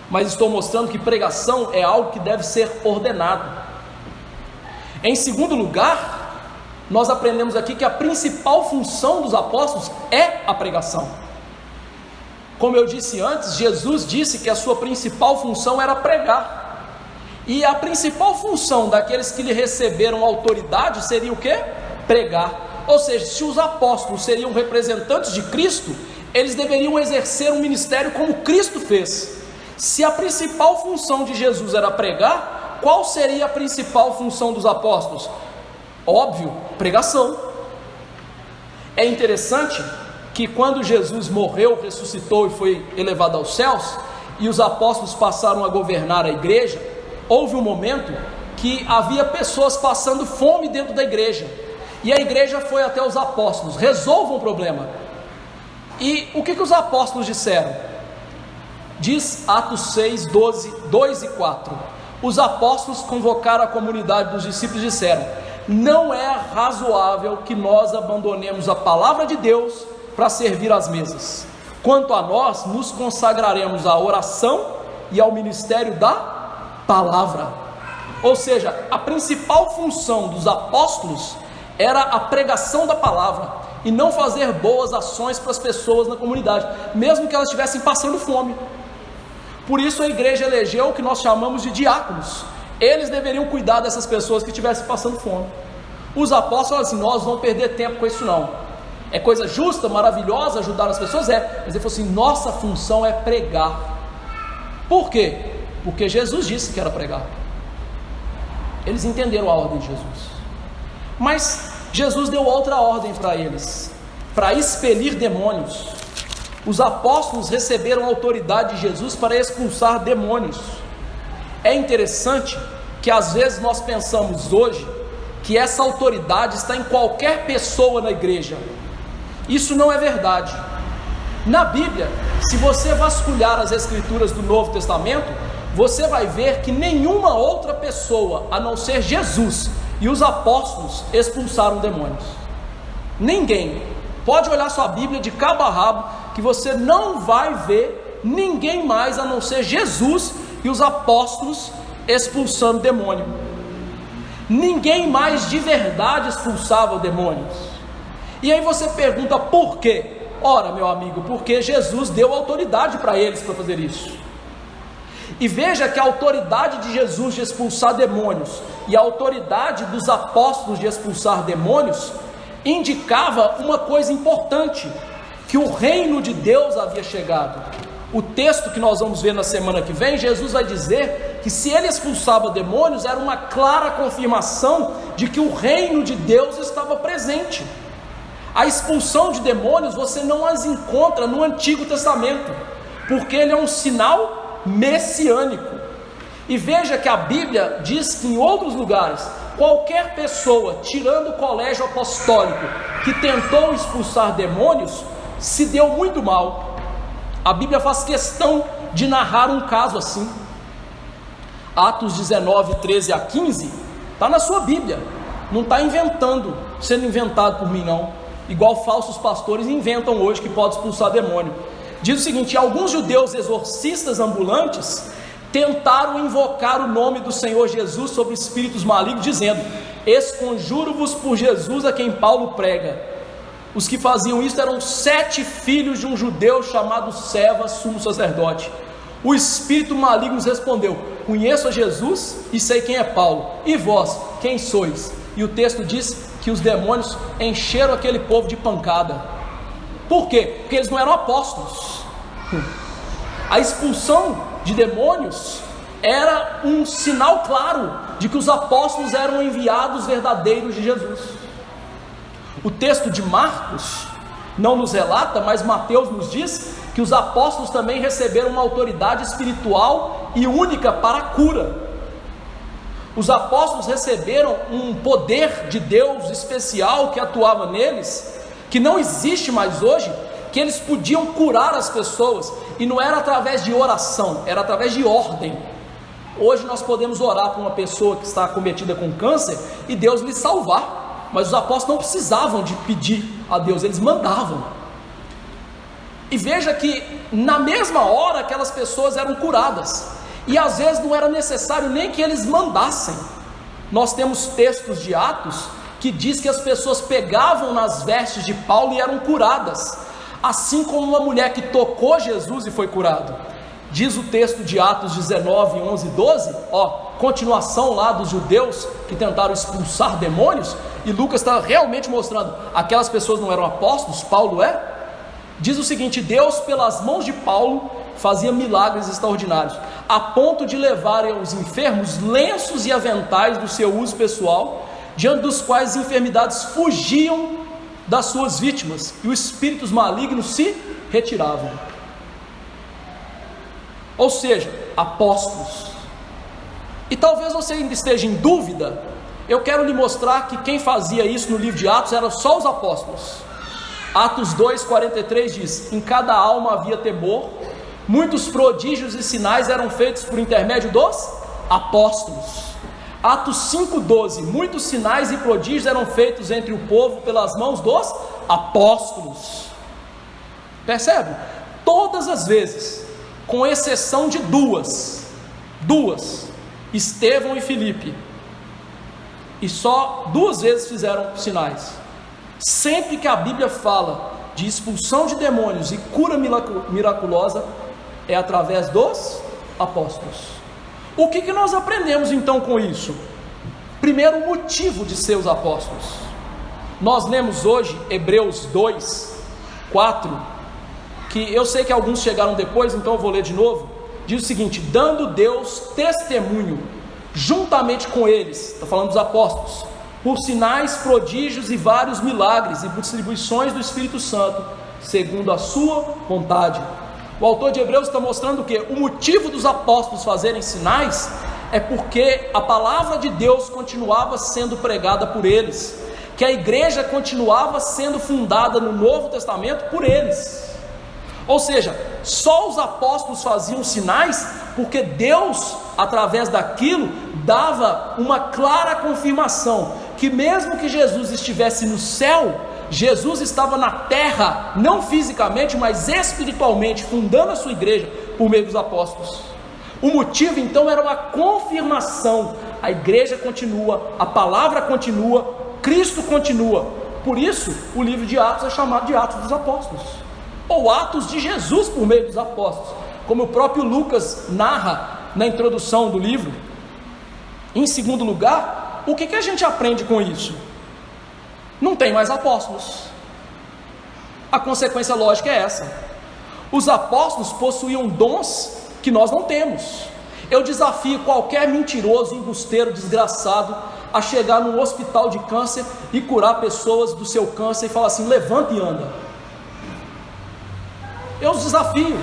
mas estou mostrando que pregação é algo que deve ser ordenado. Em segundo lugar, nós aprendemos aqui que a principal função dos apóstolos é a pregação. Como eu disse antes, Jesus disse que a sua principal função era pregar. E a principal função daqueles que lhe receberam autoridade seria o quê? Pregar. Ou seja, se os apóstolos seriam representantes de Cristo, eles deveriam exercer um ministério como Cristo fez. Se a principal função de Jesus era pregar, qual seria a principal função dos apóstolos? Óbvio, pregação. É interessante que quando Jesus morreu, ressuscitou e foi elevado aos céus, e os apóstolos passaram a governar a igreja, houve um momento que havia pessoas passando fome dentro da igreja, e a igreja foi até os apóstolos: resolvam o problema. E o que os apóstolos disseram? Diz Atos 6, 12, 2 e 4. Os apóstolos convocaram a comunidade dos discípulos e disseram: não é razoável que nós abandonemos a palavra de Deus para servir às mesas. Quanto a nós, nos consagraremos à oração e ao ministério da palavra. Ou seja, a principal função dos apóstolos era a pregação da palavra, e não fazer boas ações para as pessoas na comunidade, mesmo que elas estivessem passando fome. Por isso a igreja elegeu o que nós chamamos de diáconos. Eles deveriam cuidar dessas pessoas que estivessem passando fome. Os apóstolos falaram assim: nós vamos perder tempo com isso não. É coisa justa, maravilhosa ajudar as pessoas? É. Mas ele falou assim: nossa função é pregar. Por quê? Porque Jesus disse que era pregar. Eles entenderam a ordem de Jesus. Mas Jesus deu outra ordem para eles, para expelir demônios. Os apóstolos receberam a autoridade de Jesus para expulsar demônios. É interessante que às vezes nós pensamos hoje que essa autoridade está em qualquer pessoa na igreja. Isso não é verdade. Na Bíblia, se você vasculhar as Escrituras do Novo Testamento, você vai ver que nenhuma outra pessoa, a não ser Jesus e os apóstolos, expulsaram demônios. Ninguém. Pode olhar sua Bíblia de cabo a rabo, que você não vai ver ninguém mais a não ser Jesus e os apóstolos expulsando demônio. Ninguém mais de verdade expulsava demônios. E aí você pergunta por quê? Ora, meu amigo, porque Jesus deu autoridade para eles para fazer isso. E veja que a autoridade de Jesus de expulsar demônios e a autoridade dos apóstolos de expulsar demônios indicava uma coisa importante, que o reino de Deus havia chegado. O texto que nós vamos ver na semana que vem, Jesus vai dizer que se ele expulsava demônios, era uma clara confirmação de que o reino de Deus estava presente. A expulsão de demônios você não as encontra no Antigo Testamento, porque ele é um sinal messiânico. E veja que a Bíblia diz que em outros lugares, qualquer pessoa, tirando o colégio apostólico, que tentou expulsar demônios, se deu muito mal. A Bíblia faz questão de narrar um caso assim. Atos 19, 13 a 15, está na sua Bíblia, não está sendo inventado por mim não, igual falsos pastores inventam hoje que pode expulsar demônio. Diz o seguinte: alguns judeus exorcistas ambulantes tentaram invocar o nome do Senhor Jesus sobre espíritos malignos, dizendo: esconjuro-vos por Jesus a quem Paulo prega. Os que faziam isso eram 7 filhos de um judeu chamado Seva, sumo sacerdote. O espírito maligno respondeu: conheço a Jesus e sei quem é Paulo, e vós, quem sois? E o texto diz que os demônios encheram aquele povo de pancada. Por quê? Porque eles não eram apóstolos. A expulsão de demônios era um sinal claro de que os apóstolos eram enviados verdadeiros de Jesus. O texto de Marcos não nos relata, mas Mateus nos diz que os apóstolos também receberam uma autoridade espiritual e única para a cura. Os apóstolos receberam um poder de Deus especial que atuava neles, que não existe mais hoje, que eles podiam curar as pessoas, e não era através de oração, era através de ordem. Hoje nós podemos orar para uma pessoa que está acometida com câncer e Deus lhe salvar, mas os apóstolos não precisavam de pedir a Deus, eles mandavam. E veja que na mesma hora aquelas pessoas eram curadas, e às vezes não era necessário nem que eles mandassem. Nós temos textos de Atos que diz que as pessoas pegavam nas vestes de Paulo e eram curadas, assim como uma mulher que tocou Jesus e foi curado. Diz o texto de Atos 19, 11 e 12, continuação lá dos judeus que tentaram expulsar demônios, e Lucas está realmente mostrando, aquelas pessoas não eram apóstolos, Paulo é. Diz o seguinte: Deus pelas mãos de Paulo fazia milagres extraordinários, a ponto de levarem aos enfermos lenços e aventais do seu uso pessoal, diante dos quais as enfermidades fugiam das suas vítimas, e os espíritos malignos se retiravam. Ou seja, apóstolos. E talvez você ainda esteja em dúvida. Eu quero lhe mostrar que quem fazia isso no livro de Atos eram só os apóstolos. Atos 2,43 diz: em cada alma havia temor, muitos prodígios e sinais eram feitos por intermédio dos apóstolos. Atos 5,12, muitos sinais e prodígios eram feitos entre o povo pelas mãos dos apóstolos. Percebe? Todas as vezes, com exceção de duas, Estevão e Filipe, e só 2 vezes fizeram sinais. Sempre que a Bíblia fala de expulsão de demônios e cura miraculosa, é através dos apóstolos. O que nós aprendemos então com isso? Primeiro, o motivo de ser os apóstolos. Nós lemos hoje Hebreus 2, 4, que eu sei que alguns chegaram depois, então eu vou ler de novo. Diz o seguinte: dando Deus testemunho juntamente com eles, está falando dos apóstolos, por sinais, prodígios e vários milagres e por distribuições do Espírito Santo, segundo a sua vontade. O autor de Hebreus está mostrando que o motivo dos apóstolos fazerem sinais é porque a palavra de Deus continuava sendo pregada por eles, que a igreja continuava sendo fundada no Novo Testamento por eles. Ou seja, só os apóstolos faziam sinais porque Deus, através daquilo, dava uma clara confirmação que mesmo que Jesus estivesse no céu, Jesus estava na terra, não fisicamente, mas espiritualmente, fundando a sua igreja por meio dos apóstolos. O motivo então era uma confirmação: a igreja continua, a palavra continua, Cristo continua. Por isso o livro de Atos é chamado de Atos dos Apóstolos. ou atos de Jesus por meio dos apóstolos, como o próprio Lucas narra na introdução do livro. Em segundo lugar, o que a gente aprende com isso? Não tem mais apóstolos. A consequência lógica é essa: os apóstolos possuíam dons que nós não temos. Eu desafio qualquer mentiroso, embusteiro, desgraçado a chegar num hospital de câncer e curar pessoas do seu câncer e falar assim: levanta e anda. Eu os desafio.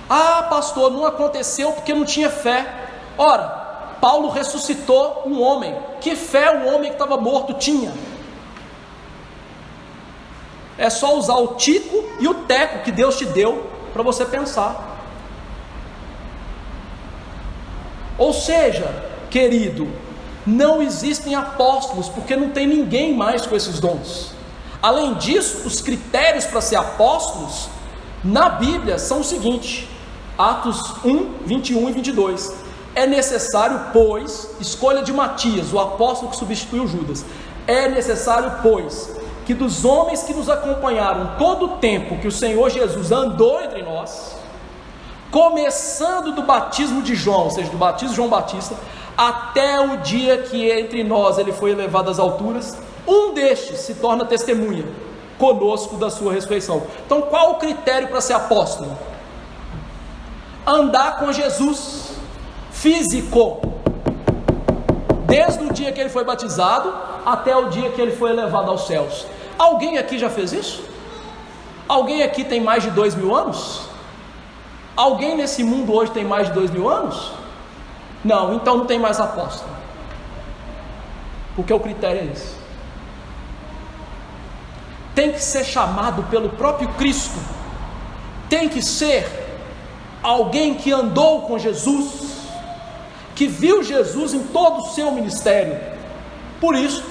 Ah, pastor, não aconteceu porque não tinha fé. Ora, Paulo ressuscitou um homem. Que fé o homem que estava morto tinha? É só usar o tico e o teco que Deus te deu para você pensar. Ou seja, querido, não existem apóstolos porque não tem ninguém mais com esses dons. Além disso, os critérios para ser apóstolos na Bíblia são o seguinte: Atos 1, 21 e 22. É necessário, pois, escolha de Matias, o apóstolo que substituiu Judas. É necessário, pois, que dos homens que nos acompanharam todo o tempo que o Senhor Jesus andou entre nós, começando do batismo de João, ou seja, do batismo de João Batista, até o dia que entre nós ele foi elevado às alturas, um destes se torna testemunha conosco da sua ressurreição. Então, qual o critério para ser apóstolo? Andar com Jesus, físico, desde o dia que ele foi batizado até o dia que ele foi elevado aos céus. Alguém aqui já fez isso? Alguém aqui tem mais de 2000 anos? Alguém nesse mundo hoje tem mais de 2000 anos? Não, então não tem mais apóstolo, porque o critério é esse. Tem que ser chamado pelo próprio Cristo, tem que ser alguém que andou com Jesus, que viu Jesus em todo o seu ministério. Por isso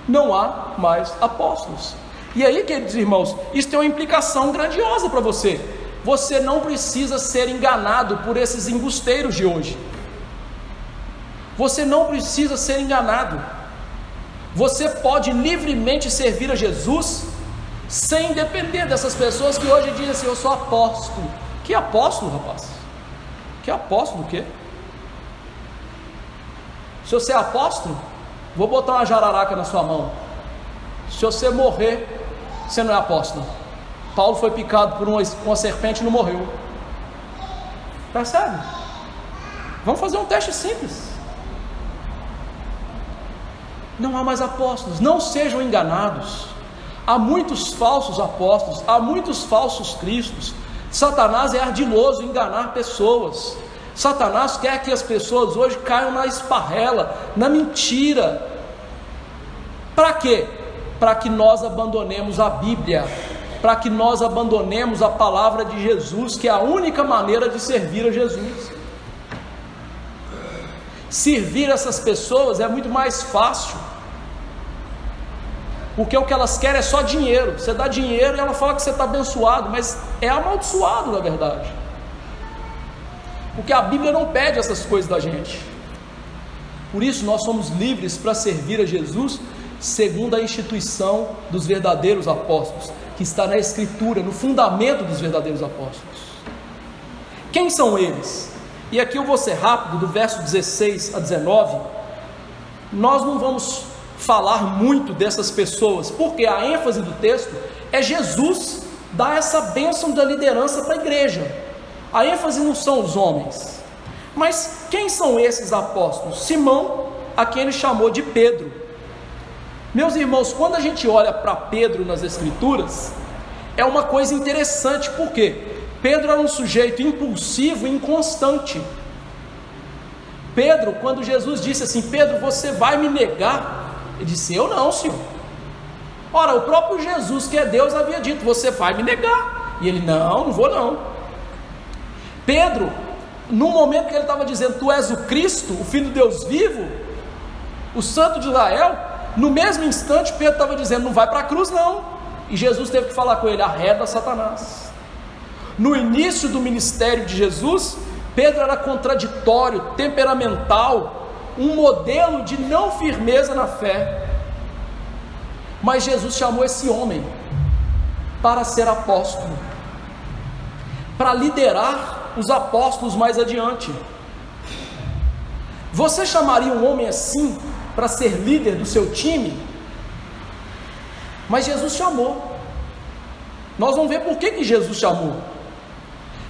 não há mais apóstolos. E aí, queridos irmãos, isso tem uma implicação grandiosa para você. Você não precisa ser enganado por esses embusteiros de hoje. Você não precisa ser enganado. Você pode livremente servir a Jesus sem depender dessas pessoas que hoje dizem assim: eu sou apóstolo. Que apóstolo, rapaz? Que apóstolo o quê? Se você é apóstolo, vou botar uma jararaca na sua mão. Se você morrer, você não é apóstolo. Paulo foi picado por uma serpente e não morreu. Percebe? Vamos fazer um teste simples. Não há mais apóstolos. Não sejam enganados. Há muitos falsos apóstolos, há muitos falsos cristos. Satanás é ardiloso em enganar pessoas. Satanás quer que as pessoas hoje caiam na esparrela, na mentira. Para quê? Para que nós abandonemos a Bíblia, para que nós abandonemos a palavra de Jesus, que é a única maneira de servir a Jesus. Servir essas pessoas é muito mais fácil, porque o que elas querem é só dinheiro. Você dá dinheiro e ela fala que você está abençoado, mas é amaldiçoado na verdade, porque a Bíblia não pede essas coisas da gente. Por isso nós somos livres para servir a Jesus segundo a instituição dos verdadeiros apóstolos, que está na Escritura, no fundamento dos verdadeiros apóstolos. Quem são eles? E aqui eu vou ser rápido, do verso 16 a 19. Nós não vamos falar muito dessas pessoas, porque a ênfase do texto é Jesus dar essa bênção da liderança para a igreja. A ênfase não são os homens. Mas quem são esses apóstolos? Simão, a quem ele chamou de Pedro. Meus irmãos, quando a gente olha para Pedro nas Escrituras, é uma coisa interessante, porque Pedro era um sujeito impulsivo e inconstante. Pedro, quando Jesus disse assim: Pedro, você vai me negar? Ele disse: eu não, Senhor. Ora, o próprio Jesus, que é Deus, havia dito: você vai me negar. E ele: não vou não. Pedro, no momento que ele estava dizendo: tu és o Cristo, o Filho de Deus vivo, o Santo de Israel, no mesmo instante Pedro estava dizendo: não vai para a cruz não. E Jesus teve que falar com ele: arreda Satanás. No início do ministério de Jesus, Pedro era contraditório, temperamental, um modelo de não firmeza na fé. Mas Jesus chamou esse homem para ser apóstolo, para liderar os apóstolos mais adiante. Você chamaria um homem assim para ser líder do seu time? Mas Jesus chamou. Nós vamos ver por que Jesus chamou.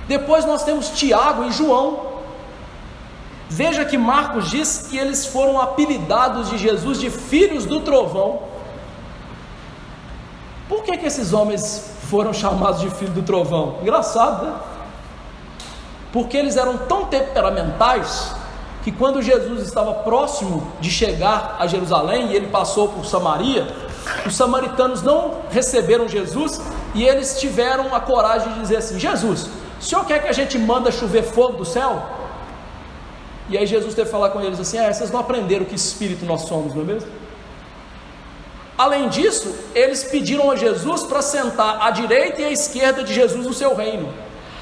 Depois nós temos Tiago e João. Veja que Marcos diz que eles foram apelidados de Jesus de filhos do trovão. Por que esses homens foram chamados de filhos do trovão? Engraçado, né? Porque eles eram tão temperamentais que quando Jesus estava próximo de chegar a Jerusalém e ele passou por Samaria, os samaritanos não receberam Jesus e eles tiveram a coragem de dizer assim: Jesus, o senhor quer que a gente manda chover fogo do céu? E aí Jesus teve que falar com eles assim: vocês não aprenderam que espírito nós somos, não é mesmo? Além disso, eles pediram a Jesus para sentar à direita e à esquerda de Jesus no seu reino.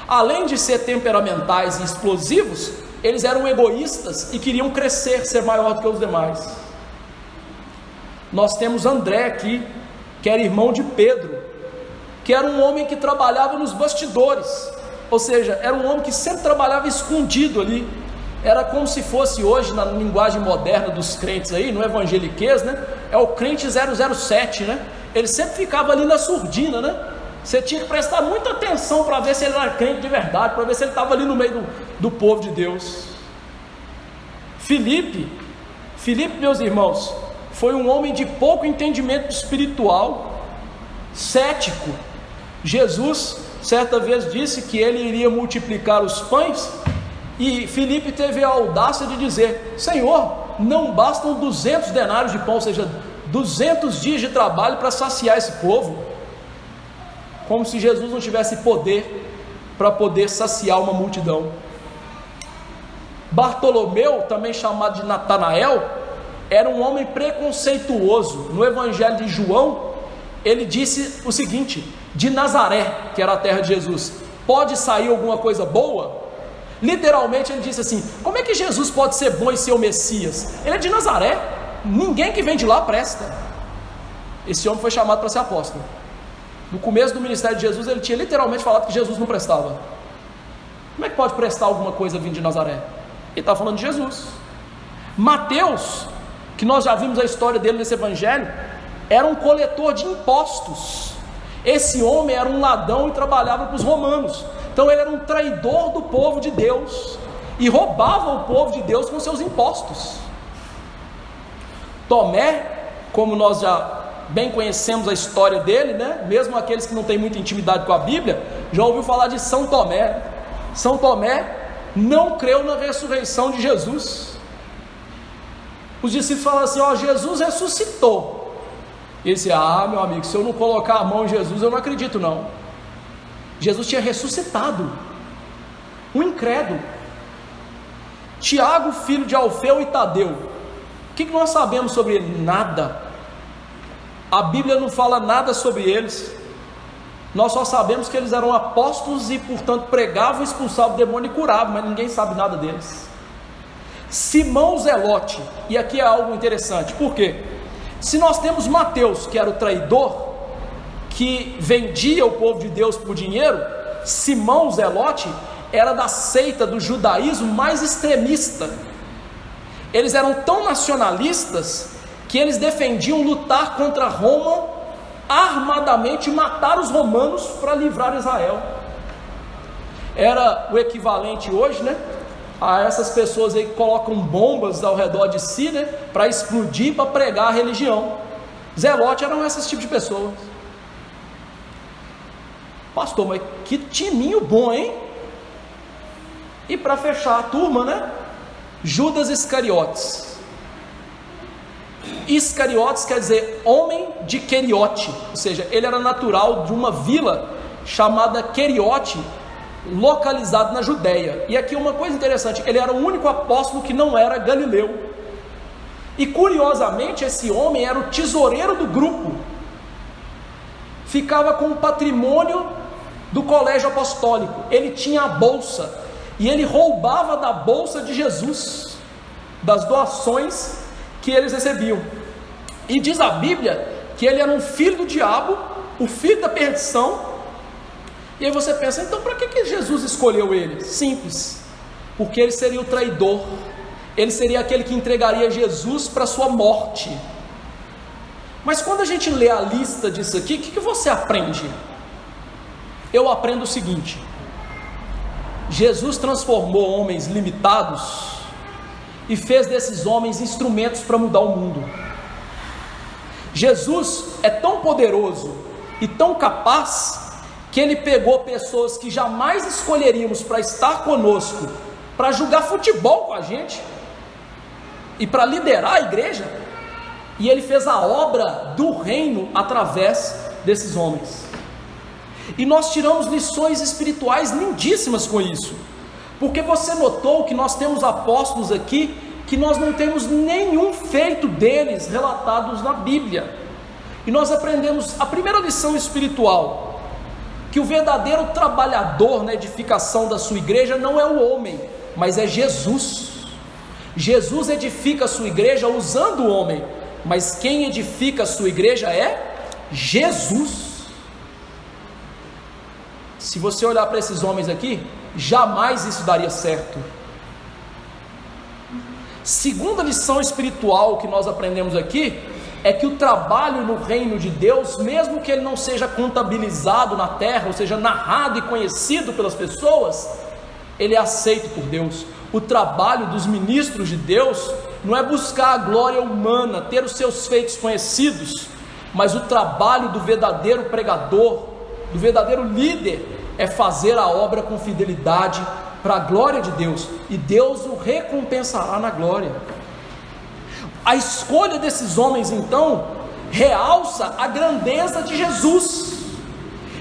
Além de ser temperamentais e explosivos, eles eram egoístas e queriam crescer, ser maior do que os demais. Nós temos André aqui, que era irmão de Pedro, que era um homem que trabalhava nos bastidores, ou seja, era um homem que sempre trabalhava escondido ali. Era como se fosse hoje, na linguagem moderna dos crentes aí, no evangeliquez, né? É o crente 007, né? Ele sempre ficava ali na surdina, né? Você tinha que prestar muita atenção para ver se ele era crente de verdade, para ver se ele estava ali no meio do povo de Deus. Filipe, meus irmãos, foi um homem de pouco entendimento espiritual, cético. Jesus, certa vez, disse que ele iria multiplicar os pães, e Filipe teve a audácia de dizer: Senhor, não bastam 200 denários de pão, ou seja, 200 dias de trabalho para saciar esse povo. Como se Jesus não tivesse poder para poder saciar uma multidão. Bartolomeu, também chamado de Natanael, era um homem preconceituoso. No evangelho de João, ele disse o seguinte: de Nazaré, que era a terra de Jesus, pode sair alguma coisa boa? Literalmente ele disse assim: como é que Jesus pode ser bom e ser o Messias? Ele é de Nazaré, ninguém que vem de lá presta. Esse homem foi chamado para ser apóstolo. No começo do ministério de Jesus, ele tinha literalmente falado que Jesus não prestava. Como é que pode prestar alguma coisa vindo de Nazaré? Ele está falando de Jesus. Mateus, que nós já vimos a história dele nesse evangelho, era um coletor de impostos. Esse homem era um ladrão e trabalhava para os romanos. Então ele era um traidor do povo de Deus e roubava o povo de Deus com seus impostos. Tomé, como nós já bem conhecemos a história dele, né? Mesmo aqueles que não têm muita intimidade com a Bíblia, já ouviu falar de São Tomé. São Tomé não creu na ressurreição de Jesus. Os discípulos falaram assim: Jesus ressuscitou. Ele disse: meu amigo, se eu não colocar a mão em Jesus, eu não acredito não. Jesus tinha ressuscitado. Um incrédulo. Tiago, filho de Alfeu e Tadeu, o que nós sabemos sobre ele? Nada. A Bíblia não fala nada sobre eles. Nós só sabemos que eles eram apóstolos e, portanto, pregavam, expulsavam o demônio e curavam, mas ninguém sabe nada deles. Simão Zelote, e aqui é algo interessante, por quê? Se nós temos Mateus, que era o traidor, que vendia o povo de Deus por dinheiro, Simão Zelote era da seita do judaísmo mais extremista. Eles eram tão nacionalistas que eles defendiam lutar contra Roma armadamente e matar os romanos para livrar Israel. Era o equivalente hoje, né, a essas pessoas aí que colocam bombas ao redor de si, né, para explodir, para pregar a religião. Zelote eram esses tipos de pessoas. Pastor, mas que timinho bom, hein? E para fechar a turma, né, Judas Iscariotes. Iscariotes quer dizer homem de Queriote, ou seja, ele era natural de uma vila chamada Queriote, localizado na Judéia. E aqui uma coisa interessante: ele era o único apóstolo que não era galileu. E curiosamente, esse homem era o tesoureiro do grupo, ficava com o patrimônio do colégio apostólico. Ele tinha a bolsa e ele roubava da bolsa de Jesus, das doações que eles recebiam. E diz a Bíblia que ele era um filho do diabo o filho da perdição. E aí você pensa, então para que Jesus escolheu ele? Simples, porque ele seria o traidor, ele seria aquele que entregaria Jesus para a sua morte. Mas quando a gente lê a lista disso aqui, o que você aprende? Eu aprendo o seguinte: Jesus transformou homens limitados e fez desses homens instrumentos para mudar o mundo. Jesus é tão poderoso e tão capaz que ele pegou pessoas que jamais escolheríamos para estar conosco, para jogar futebol com a gente e para liderar a igreja, e ele fez a obra do reino através desses homens. E nós tiramos lições espirituais lindíssimas com isso, porque você notou que nós temos apóstolos aqui que nós não temos nenhum feito deles relatados na Bíblia. E nós aprendemos a primeira lição espiritual, que o verdadeiro trabalhador na edificação da sua igreja não é o homem, mas é Jesus. Jesus edifica a sua igreja usando o homem, mas quem edifica a sua igreja é Jesus. Se você olhar para esses homens aqui, jamais isso daria certo. Segunda lição espiritual que nós aprendemos aqui é que o trabalho no reino de Deus, mesmo que ele não seja contabilizado na terra, ou seja, narrado e conhecido pelas pessoas, ele é aceito por Deus. O trabalho dos ministros de Deus não é buscar a glória humana, ter os seus feitos conhecidos, mas o trabalho do verdadeiro pregador, do verdadeiro líder, é fazer a obra com fidelidade para a glória de Deus, e Deus o recompensará na glória. A escolha desses homens então realça a grandeza de Jesus.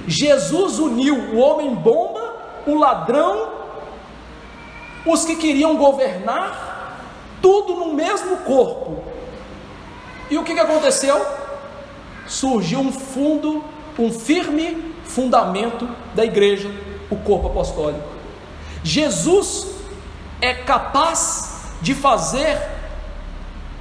Jesus uniu o homem bomba, o ladrão, os que queriam governar, tudo no mesmo corpo. E o que aconteceu? Surgiu um firme fundamento da igreja, o corpo apostólico. Jesus é capaz de fazer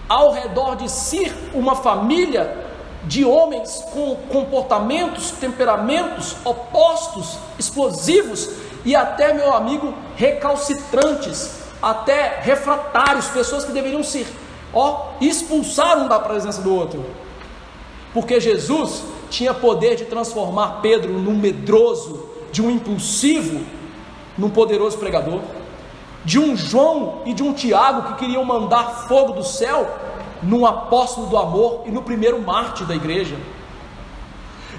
ao redor de si uma família de homens com comportamentos, temperamentos opostos, explosivos e até, meu amigo, recalcitrantes, até refratários, pessoas que deveriam ser expulsar um da presença do outro, porque Jesus tinha poder de transformar Pedro num medroso, de um impulsivo, num poderoso pregador, de um João e de um Tiago que queriam mandar fogo do céu, num apóstolo do amor e no primeiro mártir da igreja,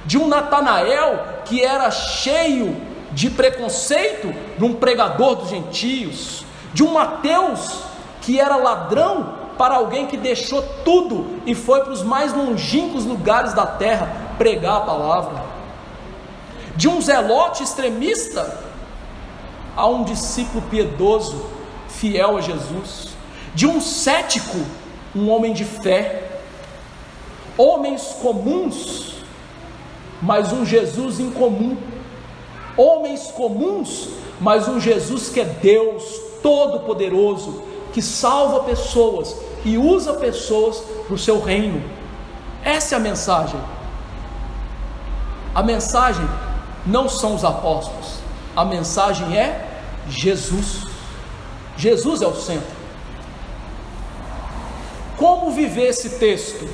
de um Natanael que era cheio de preconceito, num pregador dos gentios, de um Mateus que era ladrão, para alguém que deixou tudo e foi para os mais longínquos lugares da terra pregar a palavra, de um zelote extremista a um discípulo piedoso, fiel a Jesus, de um cético, um homem de fé. Homens comuns, mas um Jesus incomum. Homens comuns, mas um Jesus que é Deus Todo-Poderoso, que salva pessoas e usa pessoas para o seu reino. Essa é a mensagem. A mensagem não são os apóstolos, a mensagem é Jesus. Jesus é o centro. Como viver esse texto?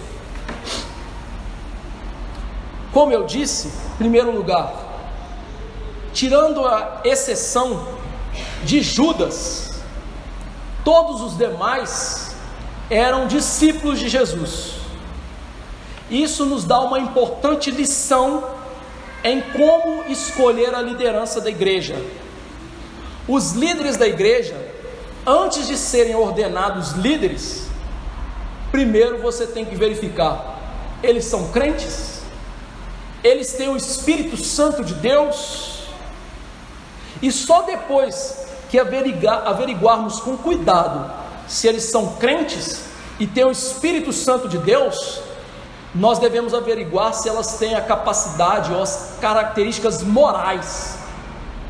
Como eu disse, em primeiro lugar, tirando a exceção de Judas, todos os demais eram discípulos de Jesus. Isso nos dá uma importante lição em como escolher a liderança da igreja. Os líderes da igreja, antes de serem ordenados líderes, primeiro você tem que verificar: eles são crentes? Eles têm o Espírito Santo de Deus? E só depois que averiguarmos com cuidado se eles são crentes e têm o Espírito Santo de Deus, nós devemos averiguar se elas têm a capacidade ou as características morais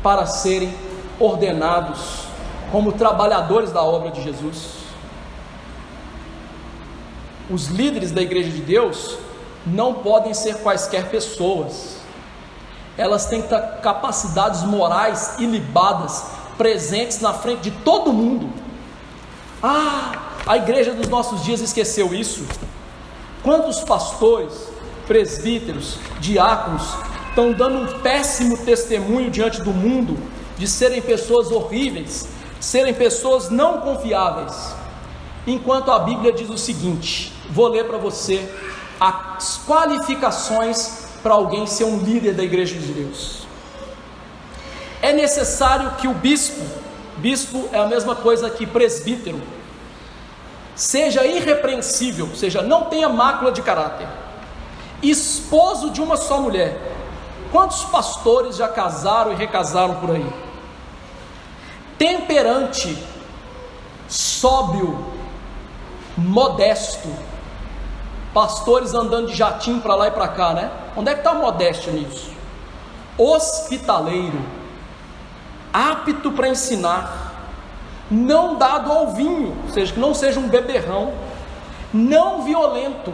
para serem ordenados como trabalhadores da obra de Jesus. Os líderes da igreja de Deus não podem ser quaisquer pessoas. Elas têm que ter capacidades morais ilibadas, presentes na frente de todo mundo. A igreja dos nossos dias esqueceu isso. Quantos pastores, presbíteros, diáconos estão dando um péssimo testemunho diante do mundo de serem pessoas horríveis, serem pessoas não confiáveis, enquanto a Bíblia diz o seguinte, vou ler para você as qualificações para alguém ser um líder da igreja de Deus. É necessário que o bispo é a mesma coisa que presbítero, seja irrepreensível, ou seja, não tenha mácula de caráter, esposo de uma só mulher. Quantos pastores já casaram e recasaram por aí? Temperante, sóbrio, modesto. Pastores andando de jatinho para lá e para cá, né? Onde é que está a modéstia nisso? Hospitaleiro, apto para ensinar, não dado ao vinho, ou seja, que não seja um beberrão, não violento,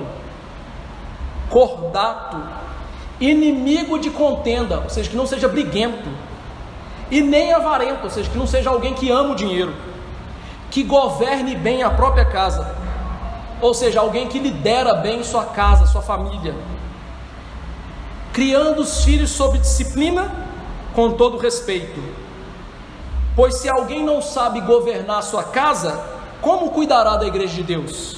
cordato, inimigo de contenda, ou seja, que não seja briguento, e nem avarento, ou seja, que não seja alguém que ama o dinheiro, que governe bem a própria casa, ou seja, alguém que lidera bem sua casa, sua família, criando os filhos sob disciplina, com todo respeito, pois se alguém não sabe governar sua casa, como cuidará da igreja de Deus?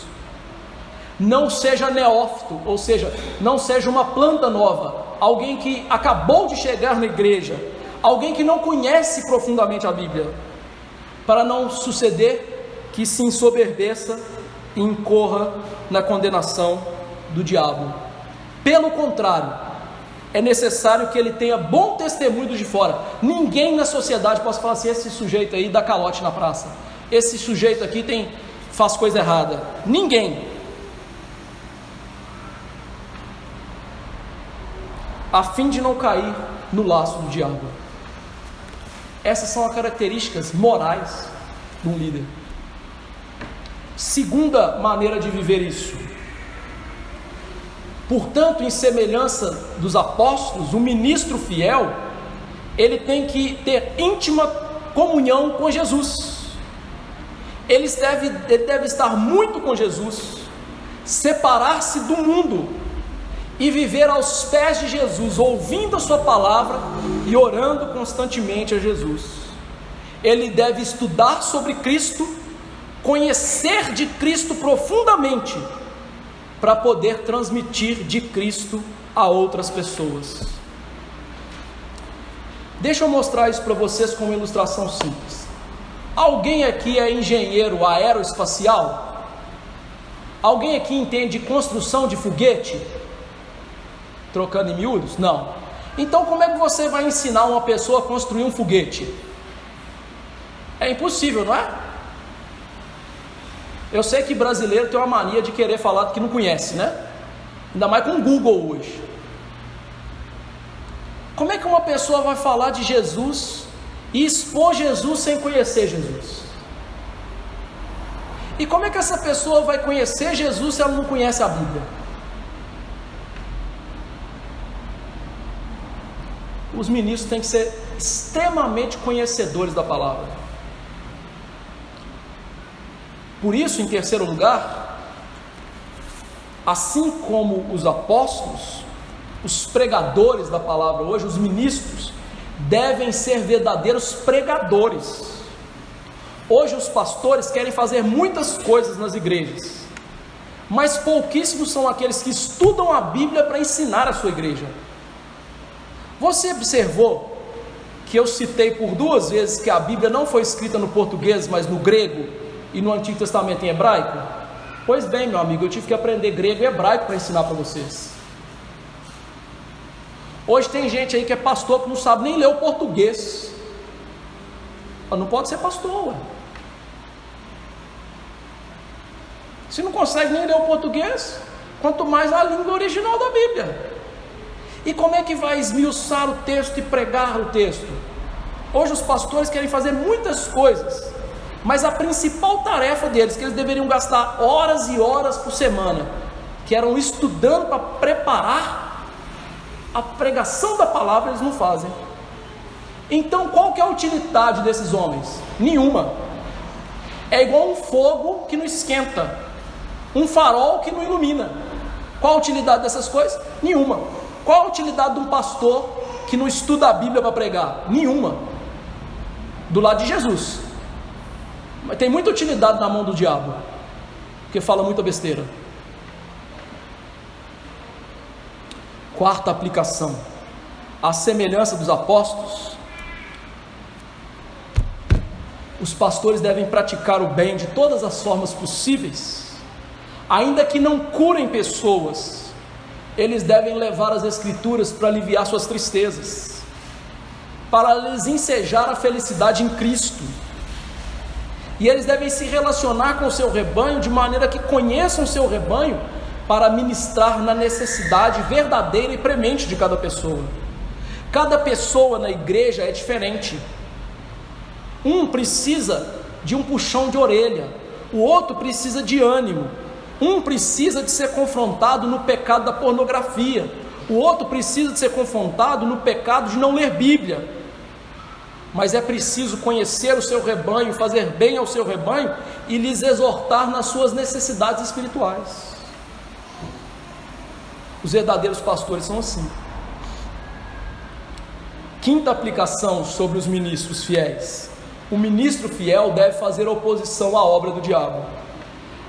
Não seja neófito, ou seja, não seja uma planta nova, alguém que acabou de chegar na igreja, alguém que não conhece profundamente a Bíblia, para não suceder que se ensoberbeça e incorra na condenação do diabo. Pelo contrário, é necessário que ele tenha bom testemunho de fora. Ninguém na sociedade possa falar assim, esse sujeito aí dá calote na praça, esse sujeito aqui faz coisa errada. Ninguém. A fim de não cair no laço do diabo. Essas são as características morais de um líder. Segunda maneira de viver isso. Portanto, em semelhança dos apóstolos, o ministro fiel, ele tem que ter íntima comunhão com Jesus. Ele deve estar muito com Jesus, separar-se do mundo e viver aos pés de Jesus, ouvindo a sua palavra e orando constantemente a Jesus. Ele deve estudar sobre Cristo, conhecer de Cristo profundamente, para poder transmitir de Cristo a outras pessoas. Deixa eu mostrar isso para vocês com uma ilustração simples. Alguém aqui é engenheiro aeroespacial? Alguém aqui entende construção de foguete? Trocando em miúdos? Não. Então como é que você vai ensinar uma pessoa a construir um foguete? É impossível, não é? Eu sei que brasileiro tem uma mania de querer falar que não conhece, né? Ainda mais com o Google hoje. Como é que uma pessoa vai falar de Jesus e expor Jesus sem conhecer Jesus? E como é que essa pessoa vai conhecer Jesus se ela não conhece a Bíblia? Os ministros têm que ser extremamente conhecedores da palavra. Por isso, em terceiro lugar, assim como os apóstolos, os pregadores da palavra hoje, os ministros, devem ser verdadeiros pregadores. Hoje os pastores querem fazer muitas coisas nas igrejas, mas pouquíssimos são aqueles que estudam a Bíblia para ensinar a sua igreja. Você observou que eu citei por 2 vezes que a Bíblia não foi escrita no português, mas no grego e no Antigo Testamento em hebraico? Pois bem, meu amigo, eu tive que aprender grego e hebraico para ensinar para vocês. Hoje tem gente aí que é pastor que não sabe nem ler o português. Não pode ser pastor, ué. Se não consegue nem ler o português, quanto mais a língua original da Bíblia. E como é que vai esmiuçar o texto e pregar o texto? Hoje os pastores querem fazer muitas coisas, mas a principal tarefa deles, que eles deveriam gastar horas e horas por semana, que eram estudando para preparar a pregação da palavra, eles não fazem. Então qual que é a utilidade desses homens? Nenhuma. É igual um fogo que não esquenta, um farol que não ilumina. Qual a utilidade dessas coisas? Nenhuma. Qual a utilidade de um pastor que não estuda a Bíblia para pregar? Nenhuma. Do lado de Jesus. Mas tem muita utilidade na mão do diabo, porque fala muita besteira. Quarta aplicação: a semelhança dos apóstolos, os pastores devem praticar o bem de todas as formas possíveis, ainda que não curem pessoas. Eles devem levar as Escrituras para aliviar suas tristezas, para lhes ensejar a felicidade em Cristo. E eles devem se relacionar com o seu rebanho de maneira que conheçam o seu rebanho, para ministrar na necessidade verdadeira e premente de cada pessoa. Cada pessoa na igreja é diferente. Um precisa de um puxão de orelha, o outro precisa de ânimo. Um precisa de ser confrontado no pecado da pornografia, o outro precisa de ser confrontado no pecado de não ler Bíblia. Mas é preciso conhecer o seu rebanho, fazer bem ao seu rebanho e lhes exortar nas suas necessidades espirituais. Os verdadeiros pastores são assim. Quinta aplicação sobre os ministros fiéis: o ministro fiel deve fazer oposição à obra do diabo.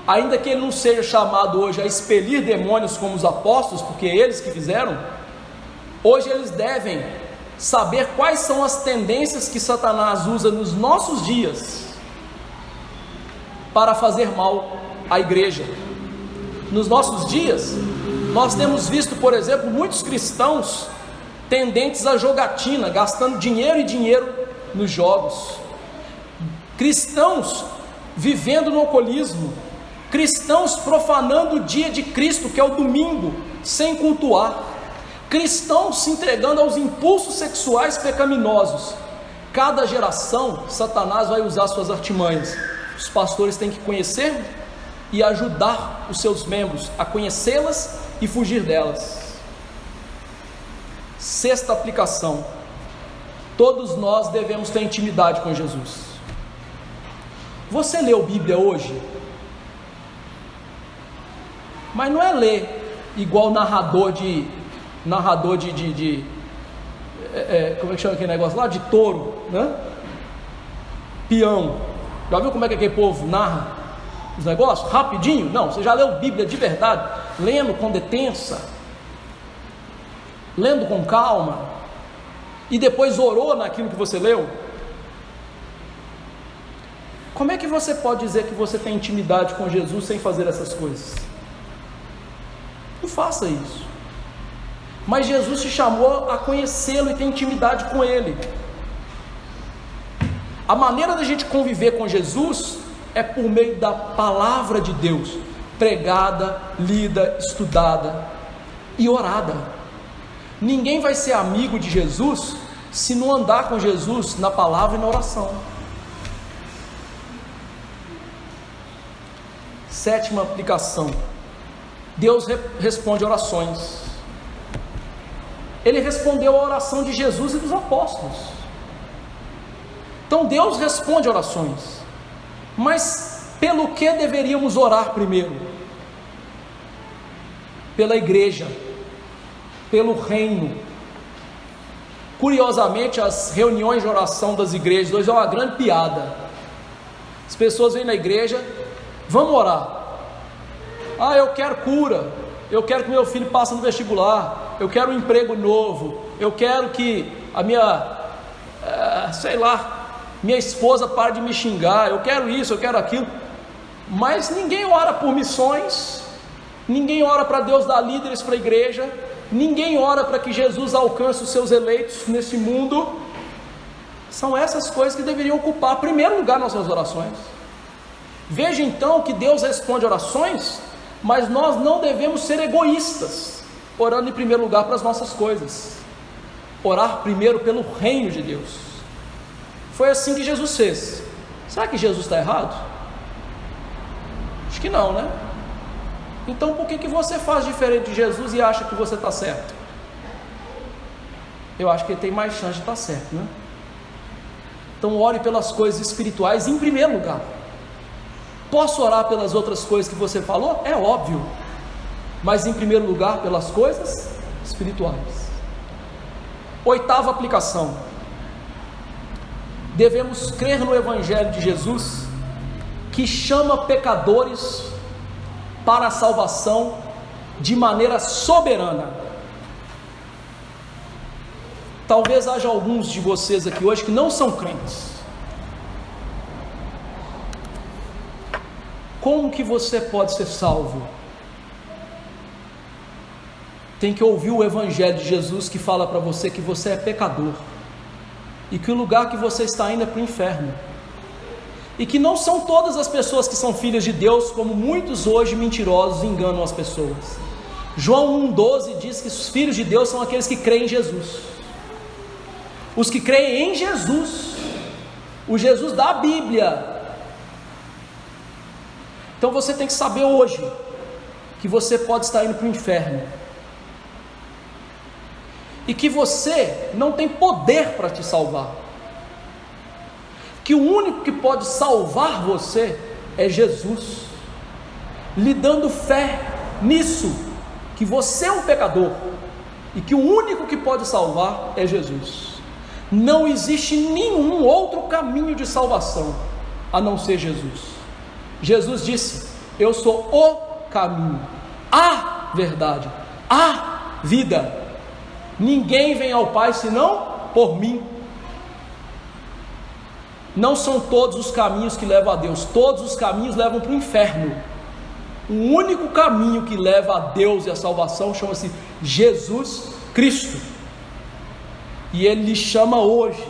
Ainda que ele não seja chamado hoje a expelir demônios como os apóstolos, porque é eles que fizeram, hoje eles devem saber quais são as tendências que Satanás usa nos nossos dias para fazer mal à igreja. Nos nossos dias, nós temos visto, por exemplo, muitos cristãos tendentes à jogatina, gastando dinheiro nos jogos, cristãos vivendo no alcoolismo, cristãos profanando o dia de Cristo, que é o domingo, sem cultuar, cristãos se entregando aos impulsos sexuais pecaminosos. Cada geração, Satanás vai usar suas artimanhas. Os pastores têm que conhecer e ajudar os seus membros a conhecê-las e fugir delas. Sexta aplicação: todos nós devemos ter intimidade com Jesus. Você leu Bíblia hoje? Mas não é ler igual narrador de como é que chama aquele negócio lá? De touro, né? Peão. Já viu como é que aquele povo narra os negócios? Rapidinho? Não, você já leu Bíblia de verdade, lendo com detença, lendo com calma, e depois orou naquilo que você leu? Como é que você pode dizer que você tem intimidade com Jesus sem fazer essas coisas? Não faça isso. Mas Jesus te chamou a conhecê-lo e ter intimidade com Ele. A maneira da gente conviver com Jesus é por meio da palavra de Deus, pregada, lida, estudada e orada. Ninguém vai ser amigo de Jesus se não andar com Jesus na palavra e na oração. Sétima aplicação: Deus responde orações. Ele respondeu a oração de Jesus e dos apóstolos. Então Deus responde orações. Mas pelo que deveríamos orar primeiro? Pela igreja, pelo reino. Curiosamente, as reuniões de oração das igrejas hoje é uma grande piada. As pessoas vêm na igreja: vamos orar. Ah, eu quero cura, eu quero que meu filho passe no vestibular, eu quero um emprego novo, eu quero que a minha, minha esposa pare de me xingar, eu quero isso, eu quero aquilo. Mas ninguém ora por missões, ninguém ora para Deus dar líderes para a igreja, ninguém ora para que Jesus alcance os seus eleitos nesse mundo. São essas coisas que deveriam ocupar primeiro lugar nas nossas orações. Veja então que Deus responde orações, mas nós não devemos ser egoístas, orando em primeiro lugar para as nossas coisas. Orar primeiro pelo reino de Deus. Foi assim que Jesus fez. Será que Jesus está errado? Acho que não, né? Então por que você faz diferente de Jesus e acha que você está certo? Eu acho que ele tem mais chance de estar certo, né? Então ore pelas coisas espirituais em primeiro lugar. Posso orar pelas outras coisas que você falou? É óbvio. Mas em primeiro lugar pelas coisas espirituais. Oitava aplicação. Devemos crer no Evangelho de Jesus, que chama pecadores para a salvação de maneira soberana. Talvez haja alguns de vocês aqui hoje que não são crentes. Como que você pode ser salvo? Tem que ouvir o Evangelho de Jesus, que fala para você que você é pecador e que o lugar que você está indo é para o inferno, e que não são todas as pessoas que são filhas de Deus, como muitos hoje mentirosos enganam as pessoas. João 1,12 diz que os filhos de Deus são aqueles que creem em Jesus. Os que creem em Jesus, o Jesus da Bíblia. Então você tem que saber hoje que você pode estar indo para o inferno, e que você não tem poder para te salvar, que o único que pode salvar você é Jesus, lhe dando fé nisso, que você é um pecador, e que o único que pode salvar é Jesus. Não existe nenhum outro caminho de salvação a não ser Jesus. Jesus disse: eu sou o caminho, a verdade, a vida. Ninguém vem ao Pai senão por mim. Não são todos os caminhos que levam a Deus, todos os caminhos levam para o inferno. O único caminho que leva a Deus e a salvação chama-se Jesus Cristo, e Ele lhe chama hoje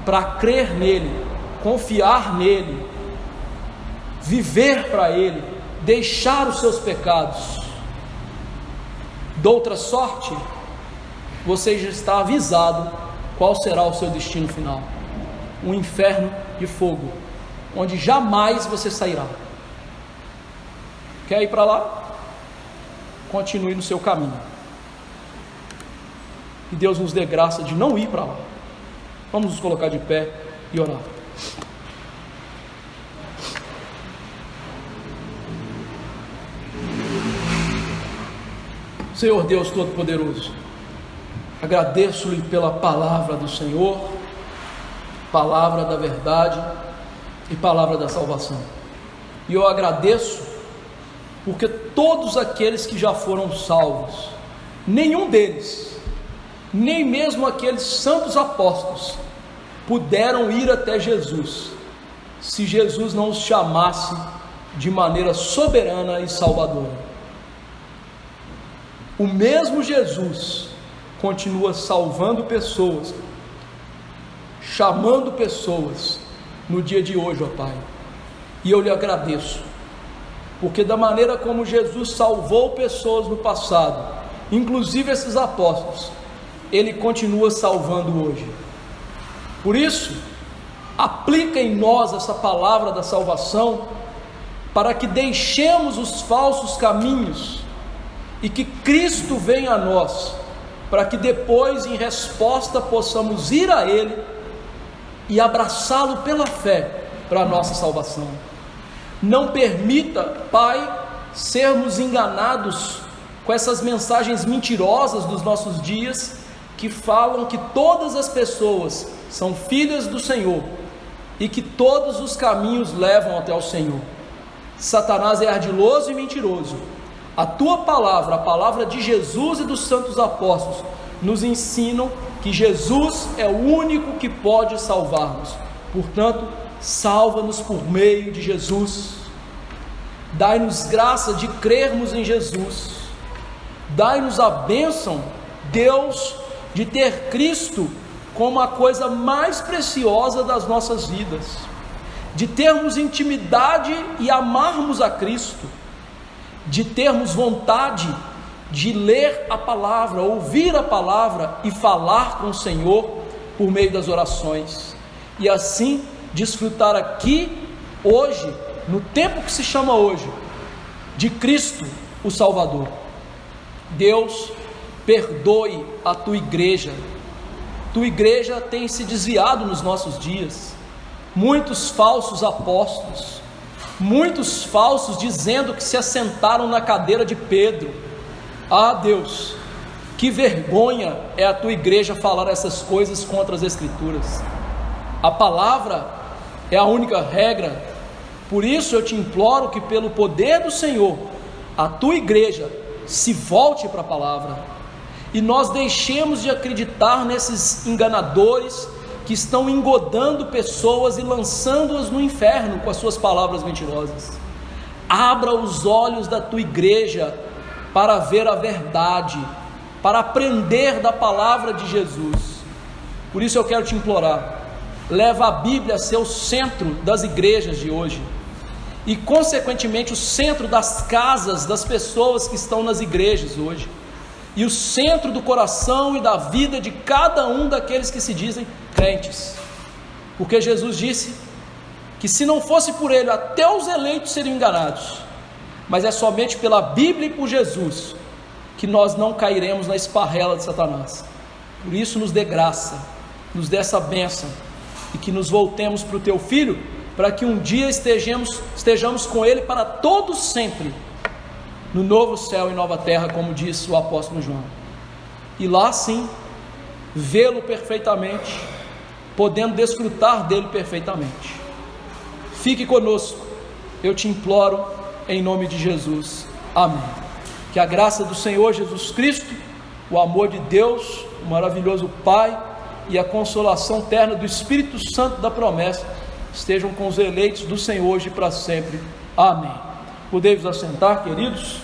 para crer nele, confiar nele, viver para Ele, deixar os seus pecados. De outra sorte, você já está avisado qual será o seu destino final: um inferno de fogo, onde jamais você sairá. Quer ir para lá? Continue no seu caminho. Que Deus nos dê graça de não ir para lá. Vamos nos colocar de pé e orar. Senhor Deus Todo-Poderoso, agradeço-lhe pela palavra do Senhor, palavra da verdade e palavra da salvação. E eu agradeço porque todos aqueles que já foram salvos, nenhum deles, nem mesmo aqueles santos apóstolos, puderam ir até Jesus, se Jesus não os chamasse de maneira soberana e salvadora. O mesmo Jesus continua salvando pessoas, chamando pessoas no dia de hoje, ó Pai. E eu lhe agradeço, porque da maneira como Jesus salvou pessoas no passado, inclusive esses apóstolos, Ele continua salvando hoje. Por isso, aplica em nós essa palavra da salvação, para que deixemos os falsos caminhos e que Cristo venha a nós, para que depois, em resposta, possamos ir a Ele e abraçá-lo pela fé para a nossa salvação. Não permita, Pai, sermos enganados com essas mensagens mentirosas dos nossos dias, que falam que todas as pessoas são filhas do Senhor e que todos os caminhos levam até o Senhor. Satanás é ardiloso e mentiroso. A tua palavra, a palavra de Jesus e dos santos apóstolos, nos ensinam que Jesus é o único que pode salvar-nos. Portanto, salva-nos por meio de Jesus. Dai-nos graça de crermos em Jesus. Dai-nos a bênção, Deus, de ter Cristo como a coisa mais preciosa das nossas vidas, de termos intimidade e amarmos a Cristo, de termos vontade de ler a palavra, ouvir a palavra e falar com o Senhor por meio das orações, e assim desfrutar aqui, hoje, no tempo que se chama hoje, de Cristo, o Salvador. Deus, perdoe a tua igreja. Tua igreja tem se desviado nos nossos dias. Muitos falsos apóstolos, muitos falsos dizendo que se assentaram na cadeira de Pedro. Ah, Deus, que vergonha é a tua igreja falar essas coisas contra as Escrituras. A palavra é a única regra. Por isso eu te imploro que, pelo poder do Senhor, a tua igreja se volte para a palavra, e nós deixemos de acreditar nesses enganadores que estão engodando pessoas e lançando-as no inferno com as suas palavras mentirosas. Abra os olhos da tua igreja para ver a verdade, para aprender da palavra de Jesus. Por isso eu quero te implorar, leva a Bíblia a ser o centro das igrejas de hoje, e consequentemente o centro das casas das pessoas que estão nas igrejas hoje, e o centro do coração e da vida de cada um daqueles que se dizem crentes, porque Jesus disse que se não fosse por Ele, até os eleitos seriam enganados, mas é somente pela Bíblia e por Jesus que nós não cairemos na esparrela de Satanás. Por isso nos dê graça, nos dê essa bênção, e que nos voltemos para o Teu Filho, para que um dia estejamos com Ele para todos sempre, no novo céu e nova terra, como disse o apóstolo João, e lá sim, vê-lo perfeitamente, podendo desfrutar dele perfeitamente. Fique conosco, eu te imploro, em nome de Jesus, amém. Que a graça do Senhor Jesus Cristo, o amor de Deus, o maravilhoso Pai, e a consolação eterna do Espírito Santo da promessa, estejam com os eleitos do Senhor hoje e para sempre, amém. Podemos assentar, queridos?